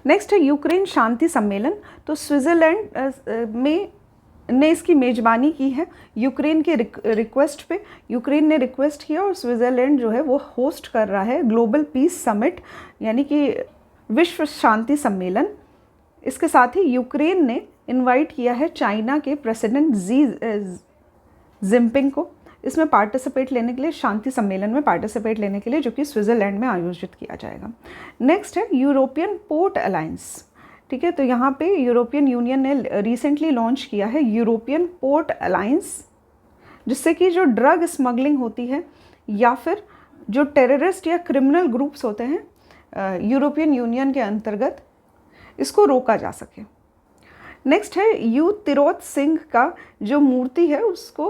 A: नेक्स्ट है यूक्रेन शांति सम्मेलन। तो स्विट्ज़रलैंड ने इसकी मेज़बानी की है यूक्रेन के रिक्वेस्ट पे। यूक्रेन ने रिक्वेस्ट किया और स्विट्ज़रलैंड जो है वो होस्ट कर रहा है ग्लोबल पीस समिट, यानी कि विश्व शांति सम्मेलन। इसके साथ ही यूक्रेन ने इनवाइट किया है चाइना के प्रेसिडेंट जी जिनपिंग को इसमें पार्टिसिपेट लेने के लिए, शांति सम्मेलन में पार्टिसिपेट लेने के लिए, जो कि स्विट्ज़रलैंड में आयोजित किया जाएगा। नेक्स्ट है यूरोपियन पोर्ट अलायंस, ठीक है। तो यहाँ पे यूरोपियन यूनियन ने रिसेंटली लॉन्च किया है यूरोपियन पोर्ट अलायंस, जिससे कि जो ड्रग स्मगलिंग होती है या फिर जो टेररिस्ट या क्रिमिनल ग्रुप्स होते हैं यूरोपियन यूनियन के अंतर्गत, इसको रोका जा सके। नेक्स्ट है यू तिरोत सिंह का जो मूर्ति है उसको,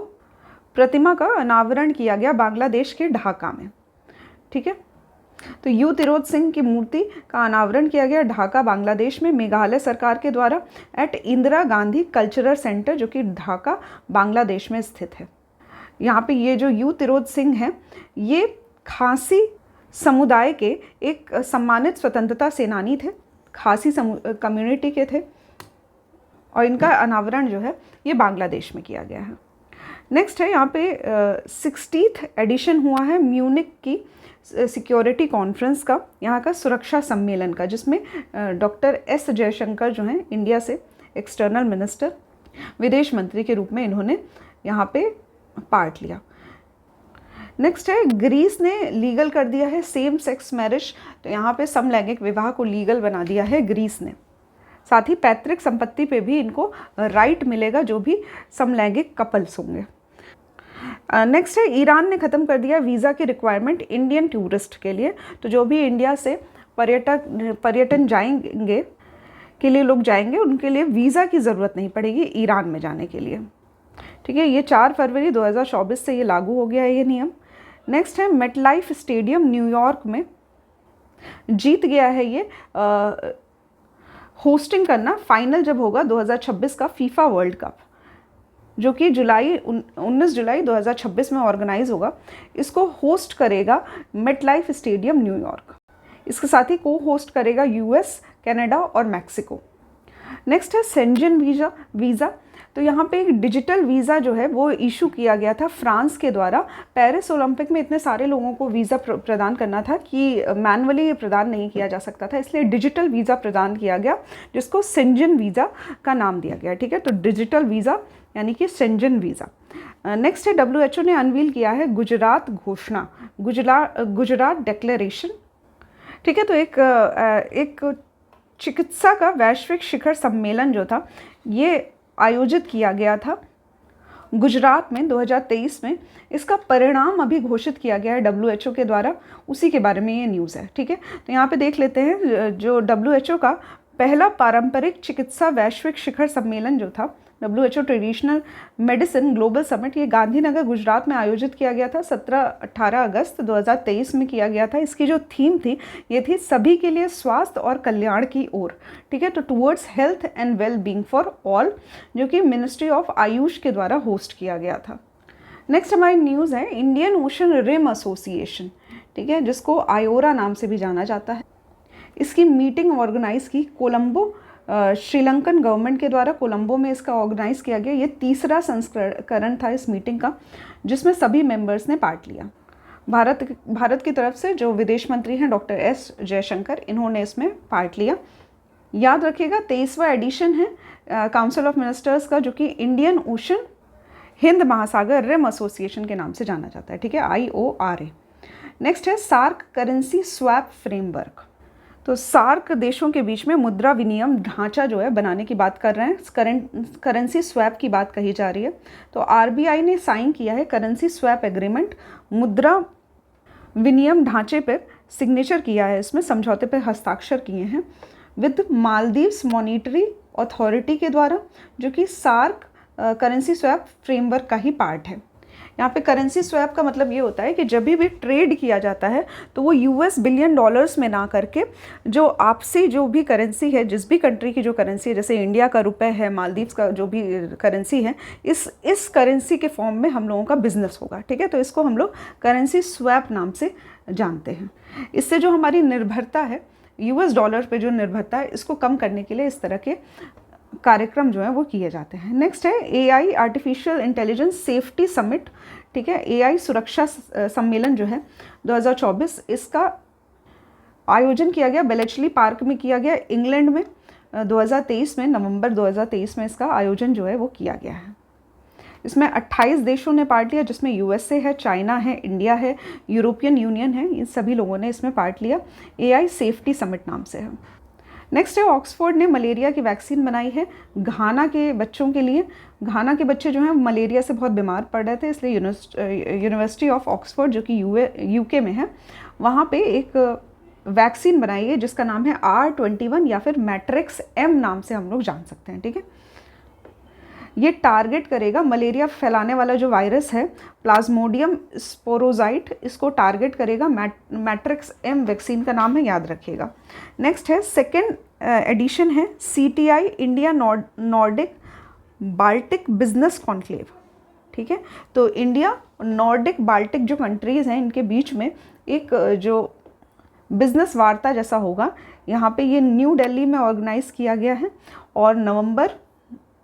A: प्रतिमा का अनावरण किया गया बांग्लादेश के ढाका में, ठीक है। तो यू तिरोत सिंह की मूर्ति का अनावरण किया गया ढाका बांग्लादेश में मेघालय सरकार के द्वारा at Indira Gandhi cultural centre, जो कि ढाका बांग्लादेश में स्थित है। यहाँ पे ये जो यू तिरोत सिंह हैं, ये खासी समुदाय के एक सम्मानित स्वतंत्रता सेनानी थे, खासी कम्युनिटी के थे, और इनका अनावरण जो है ये बांग्लादेश में किया गया है। नेक्स्ट है यहाँ पे 60th एडिशन हुआ है म्यूनिक की सिक्योरिटी कॉन्फ्रेंस का, यहाँ का सुरक्षा सम्मेलन का, जिसमें डॉक्टर एस जयशंकर जो हैं इंडिया से एक्सटर्नल मिनिस्टर, विदेश मंत्री के रूप में इन्होंने यहाँ पे पार्ट लिया। नेक्स्ट है ग्रीस ने लीगल कर दिया है सेम सेक्स मैरिज। तो यहाँ पे समलैंगिक विवाह को लीगल बना दिया है ग्रीस ने। साथ ही पैतृक संपत्ति पे भी इनको राइट मिलेगा जो भी समलैंगिक कपल्स होंगे। नेक्स्ट है ईरान ने ख़त्म कर दिया वीज़ा की रिक्वायरमेंट इंडियन टूरिस्ट के लिए। तो जो भी इंडिया से पर्यटन जाएंगे के लिए लोग जाएंगे, उनके लिए वीज़ा की ज़रूरत नहीं पड़ेगी ईरान में जाने के लिए, ठीक है। ये 4 फरवरी 2024 से ये लागू हो गया है ये नियम। नेक्स्ट है मेटलाइफ स्टेडियम न्यूयॉर्क में जीत गया है ये होस्टिंग करना, फाइनल जब होगा 2026 का फीफा वर्ल्ड कप, जो कि 19 जुलाई 2026 में ऑर्गेनाइज होगा। इसको होस्ट करेगा मेटलाइफ स्टेडियम न्यूयॉर्क। इसके साथ ही को होस्ट करेगा यूएस, कनाडा और मैक्सिको। नेक्स्ट है शेंजन वीज़ा। तो यहाँ पे एक डिजिटल वीज़ा जो है वो इशू किया गया था फ्रांस के द्वारा। पेरिस ओलंपिक में इतने सारे लोगों को वीज़ा प्रदान करना था कि मैनुअली प्रदान नहीं किया जा सकता था, इसलिए डिजिटल वीज़ा प्रदान किया गया, जिसको शेंजन वीज़ा का नाम दिया गया, ठीक है। तो डिजिटल वीज़ा यानी कि शेंजन वीज़ा। नेक्स्ट है WHO ने अनवील किया है गुजरात घोषणा, गुजरात डिक्लेरेशन, ठीक है। तो एक चिकित्सा का वैश्विक शिखर सम्मेलन जो था ये आयोजित किया गया था गुजरात में 2023 में। इसका परिणाम अभी घोषित किया गया है WHO के द्वारा, उसी के बारे में ये न्यूज़ है, ठीक है। तो यहाँ पे देख लेते हैं जो WHO का पहला पारंपरिक चिकित्सा वैश्विक शिखर सम्मेलन जो था WHO traditional medicine global summit, ये गांधीनगर गुजरात में आयोजित किया गया था। 17-18 अगस्त 2023 में किया गया था। इसकी जो थीम थी ये थी सभी के लिए स्वास्थ्य और कल्याण की ओर, ठीक है, तो towards health and well being for all, जो कि मिनिस्ट्री ऑफ आयुष के द्वारा होस्ट किया गया था। नेक्स्ट हमारी न्यूज़ है इंडियन ओशन रिम एसोसिएशन, ठीक है, जिसको आयोरा नाम से भी जाना जाता है। इसकी मीटिंग ऑर्गेनाइज की कोलंबो, श्रीलंकन गवर्नमेंट के द्वारा कोलंबो में इसका ऑर्गेनाइज किया गया। ये तीसरा संस्करण था इस मीटिंग का, जिसमें सभी मेंबर्स ने पार्ट लिया। भारत की तरफ से जो विदेश मंत्री हैं डॉक्टर एस जयशंकर, इन्होंने इसमें पार्ट लिया। याद रखिएगा 23वां एडिशन है काउंसिल ऑफ मिनिस्टर्स का, जो कि इंडियन ओशन हिंद महासागर रिम एसोसिएशन के नाम से जाना जाता है, ठीक है, IORA। नेक्स्ट है सार्क करेंसी स्वैप फ्रेमवर्क। तो सार्क देशों के बीच में मुद्रा विनिमय ढांचा जो है बनाने की बात कर रहे हैं। करेंसी स्वैप की बात कही जा रही है। तो RBI ने साइन किया है करेंसी स्वैप एग्रीमेंट, मुद्रा विनिमय ढांचे पर सिग्नेचर किया है, इसमें समझौते पर हस्ताक्षर किए हैं विद मालदीव्स मॉनिटरी अथॉरिटी के द्वारा, जो कि सार्क करेंसी स्वैप फ्रेमवर्क का ही पार्ट है। यहाँ पे करेंसी स्वैप का मतलब ये होता है कि जब भी ट्रेड किया जाता है तो वो US बिलियन डॉलर्स में ना करके जो आपसी जो भी करेंसी है, जिस भी कंट्री की जो करेंसी है, जैसे इंडिया का रुपए है, मालदीव्स का जो भी करेंसी है, इस करेंसी के फॉर्म में हम लोगों का बिजनेस होगा, ठीक है, तो इसको हम लोग करेंसी स्वैप नाम से जानते हैं। इससे जो हमारी निर्भरता है US डॉलर पे जो निर्भरता है, इसको कम करने के लिए इस तरह के कार्यक्रम जो है वो किए जाते हैं। नेक्स्ट है AI artificial intelligence safety summit, ठीक है, AI सुरक्षा सम्मेलन जो है 2024, इसका आयोजन किया गया बेलेचली पार्क में किया गया इंग्लैंड में 2023 में, नवंबर 2023 में इसका आयोजन जो है वो किया गया है। इसमें 28 देशों ने पार्ट लिया, जिसमें USA है, चाइना है, इंडिया है, यूरोपियन यूनियन है, इन सभी लोगों ने इसमें पार्ट लिया। AI सेफ्टी समिट नाम से है। नेक्स्ट है ऑक्सफोर्ड ने मलेरिया की वैक्सीन बनाई है घाना के बच्चों के लिए। घाना के बच्चे जो हैं मलेरिया से बहुत बीमार पड़ रहे थे, इसलिए यूनिवर्सिटी ऑफ ऑक्सफोर्ड जो कि UK में है, वहाँ पे एक वैक्सीन बनाई है जिसका नाम है R21 या फिर मैट्रिक्स M नाम से हम लोग जान सकते हैं, ठीक है। ये टारगेट करेगा मलेरिया फैलाने वाला जो वायरस है प्लाज्मोडियम स्पोरोजाइट, इसको टारगेट करेगा। मैट्रिक्स M वैक्सीन का नाम है, याद रखिएगा। नेक्स्ट है सेकेंड एडिशन है CTI India Nordic Baltic business conclave, ठीक है। तो इंडिया नॉर्डिक बाल्टिक जो कंट्रीज़ हैं इनके बीच में एक जो बिजनेस वार्ता जैसा होगा, यहाँ पे ये न्यू दिल्ली में ऑर्गेनाइज किया गया है और नवंबर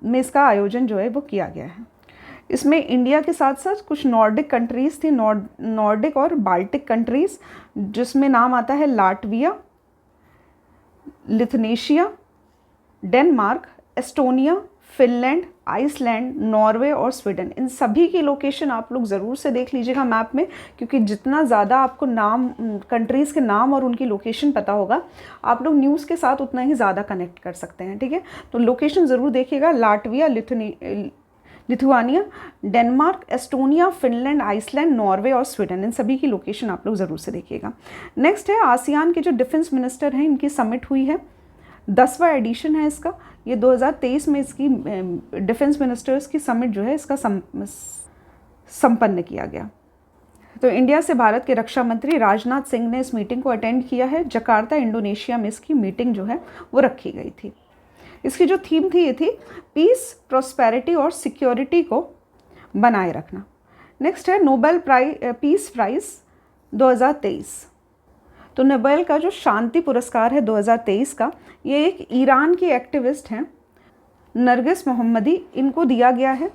A: में इसका आयोजन जो है वो किया गया है। इसमें इंडिया के साथ साथ कुछ नॉर्डिक कंट्रीज़ थी, नॉर्डिक और बाल्टिक कंट्रीज़, जिसमें नाम आता है Latvia, Lithuania, Denmark, Estonia, Finland, Iceland, Norway और स्वीडन। इन सभी की लोकेशन आप लोग ज़रूर से देख लीजिएगा मैप में, क्योंकि जितना ज़्यादा आपको नाम कंट्रीज़ के नाम और उनकी लोकेशन पता होगा, आप लोग न्यूज़ के साथ उतना ही ज़्यादा कनेक्ट कर सकते हैं, ठीक है। तो लोकेशन ज़रूर देखिएगा, Latvia, Lithuania, Denmark, Estonia, Finland, Iceland, Norway और स्वीडन, इन सभी की लोकेशन आप लोग ज़रूर से देखिएगा। नेक्स्ट है आसियान के जो डिफेंस मिनिस्टर हैं इनकी समिट हुई है, 10वां एडिशन है इसका। ये 2023 में इसकी डिफेंस मिनिस्टर्स की समिट जो है इसका संपन्न किया गया। तो इंडिया से भारत के रक्षा मंत्री राजनाथ सिंह ने इस मीटिंग को अटेंड किया है। जकार्ता इंडोनेशिया में इसकी मीटिंग जो है वो रखी गई थी। इसकी जो थीम थी ये थी पीस, प्रॉस्पेरिटी और सिक्योरिटी को बनाए रखना। नेक्स्ट है नोबेल पीस प्राइज़ 2023। तो नोबेल का जो शांति पुरस्कार है 2023 का, ये एक ईरान की एक्टिविस्ट हैं नरगिस मोहम्मदी, इनको दिया गया है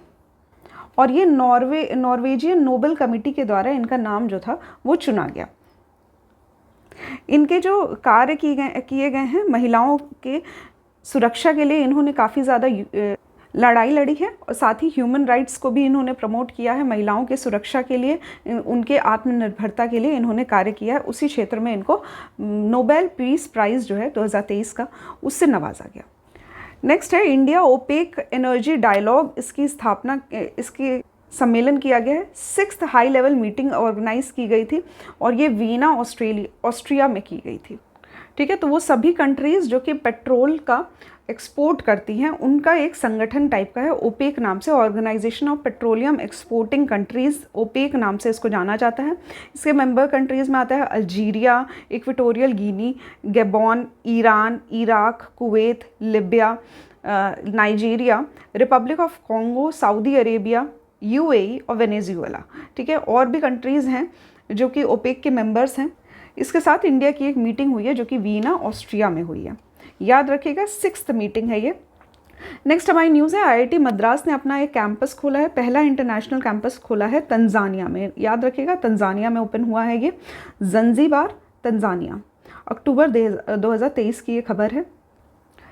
A: और ये नॉर्वेजियन नोबेल कमेटी के द्वारा इनका नाम जो था वो चुना गया। इनके जो कार्य किए गए हैं महिलाओं के सुरक्षा के लिए, इन्होंने काफ़ी ज़्यादा लड़ाई लड़ी है और साथ ही ह्यूमन राइट्स को भी इन्होंने प्रमोट किया है। महिलाओं के सुरक्षा के लिए, उनके आत्मनिर्भरता के लिए इन्होंने कार्य किया है। उसी क्षेत्र में इनको नोबेल पीस प्राइज़ जो है 2023 का, उससे नवाजा गया। नेक्स्ट है इंडिया ओपेक एनर्जी डायलॉग, इसकी स्थापना, इसकी सम्मेलन किया गया है। 6th high level meeting organise की गई थी और ये वीना ऑस्ट्रिया में की गई थी, ठीक है। तो वो सभी कंट्रीज़ जो कि पेट्रोल का एक्सपोर्ट करती हैं उनका एक संगठन टाइप का है, ओपेक नाम से, organisation of petroleum exporting countries, OPEC नाम से इसको जाना जाता है। इसके मेंबर कंट्रीज़ में आता है Algeria, Equatorial Guinea, Gabon, Iran, Iraq, Kuwait, Libya, Nigeria, Republic of Congo, Saudi Arabia, UAE और वेनेजुएला। ठीक है, और भी कंट्रीज़ हैं जो कि ओपेक के मेंबर्स हैं। इसके साथ इंडिया की एक मीटिंग हुई है जो कि वीना, ऑस्ट्रिया में हुई है। याद रखिएगा 6th मीटिंग है ये। नेक्स्ट हमारी न्यूज़ है, आईआईटी मद्रास ने अपना एक कैंपस खोला है, पहला इंटरनेशनल कैंपस खोला है तंजानिया में। याद रखिएगा तंजानिया में ओपन हुआ है ये, जंजीबार, तंजानिया। अक्टूबर 2023 की ये खबर है।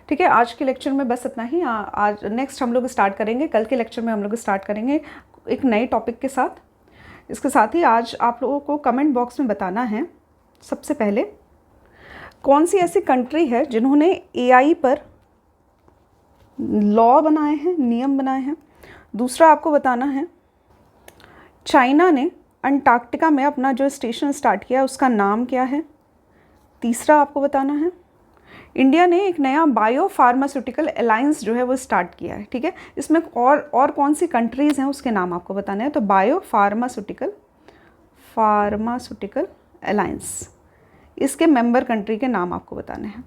A: ठीक है, आज के लेक्चर में बस इतना ही। आज नेक्स्ट हम लोग स्टार्ट करेंगे, कल के लेक्चर में हम लोग स्टार्ट करेंगे एक नए टॉपिक के साथ। इसके साथ ही आज आप लोगों को कमेंट बॉक्स में बताना है सबसे पहले कौन सी ऐसी कंट्री है जिन्होंने एआई पर लॉ बनाए हैं, नियम बनाए हैं। दूसरा आपको बताना है चाइना ने अंटार्कटिका में अपना जो स्टेशन स्टार्ट किया उसका नाम क्या है। तीसरा आपको बताना है इंडिया ने एक नया बायो फार्मास्यूटिकल अलायंस जो है वो स्टार्ट किया है। ठीक है, इसमें और कौन सी कंट्रीज़ हैं उसके नाम आपको बताने हैं। तो बायो फार्मास्यूटिकल अलायंस, इसके मेंबर कंट्री के नाम आपको बताने हैं।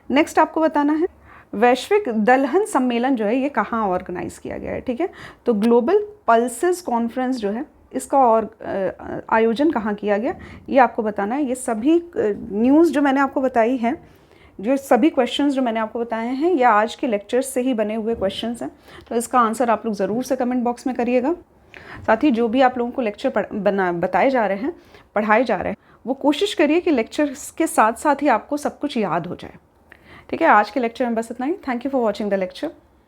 A: नेक्स्ट आपको बताना है वैश्विक दलहन सम्मेलन जो है ये कहाँ ऑर्गेनाइज किया गया है। ठीक है, तो ग्लोबल पल्सेस कॉन्फ्रेंस जो है इसका और आयोजन कहाँ किया गया ये आपको बताना है। ये सभी न्यूज़ जो मैंने आपको बताई है, जो सभी क्वेश्चंस जो मैंने आपको बताए हैं, ये आज के लेक्चर्स से ही बने हुए क्वेश्चंस हैं। तो इसका आंसर आप लोग ज़रूर से कमेंट बॉक्स में करिएगा। साथ ही जो भी आप लोगों को लेक्चर बताए जा रहे हैं, पढ़ाए जा रहे हैं, वो कोशिश करिए कि लेक्चर्स के साथ साथ ही आपको सब कुछ याद हो जाए। ठीक है, आज के लेक्चर में बस इतना ही। Thank you for watching the lecture.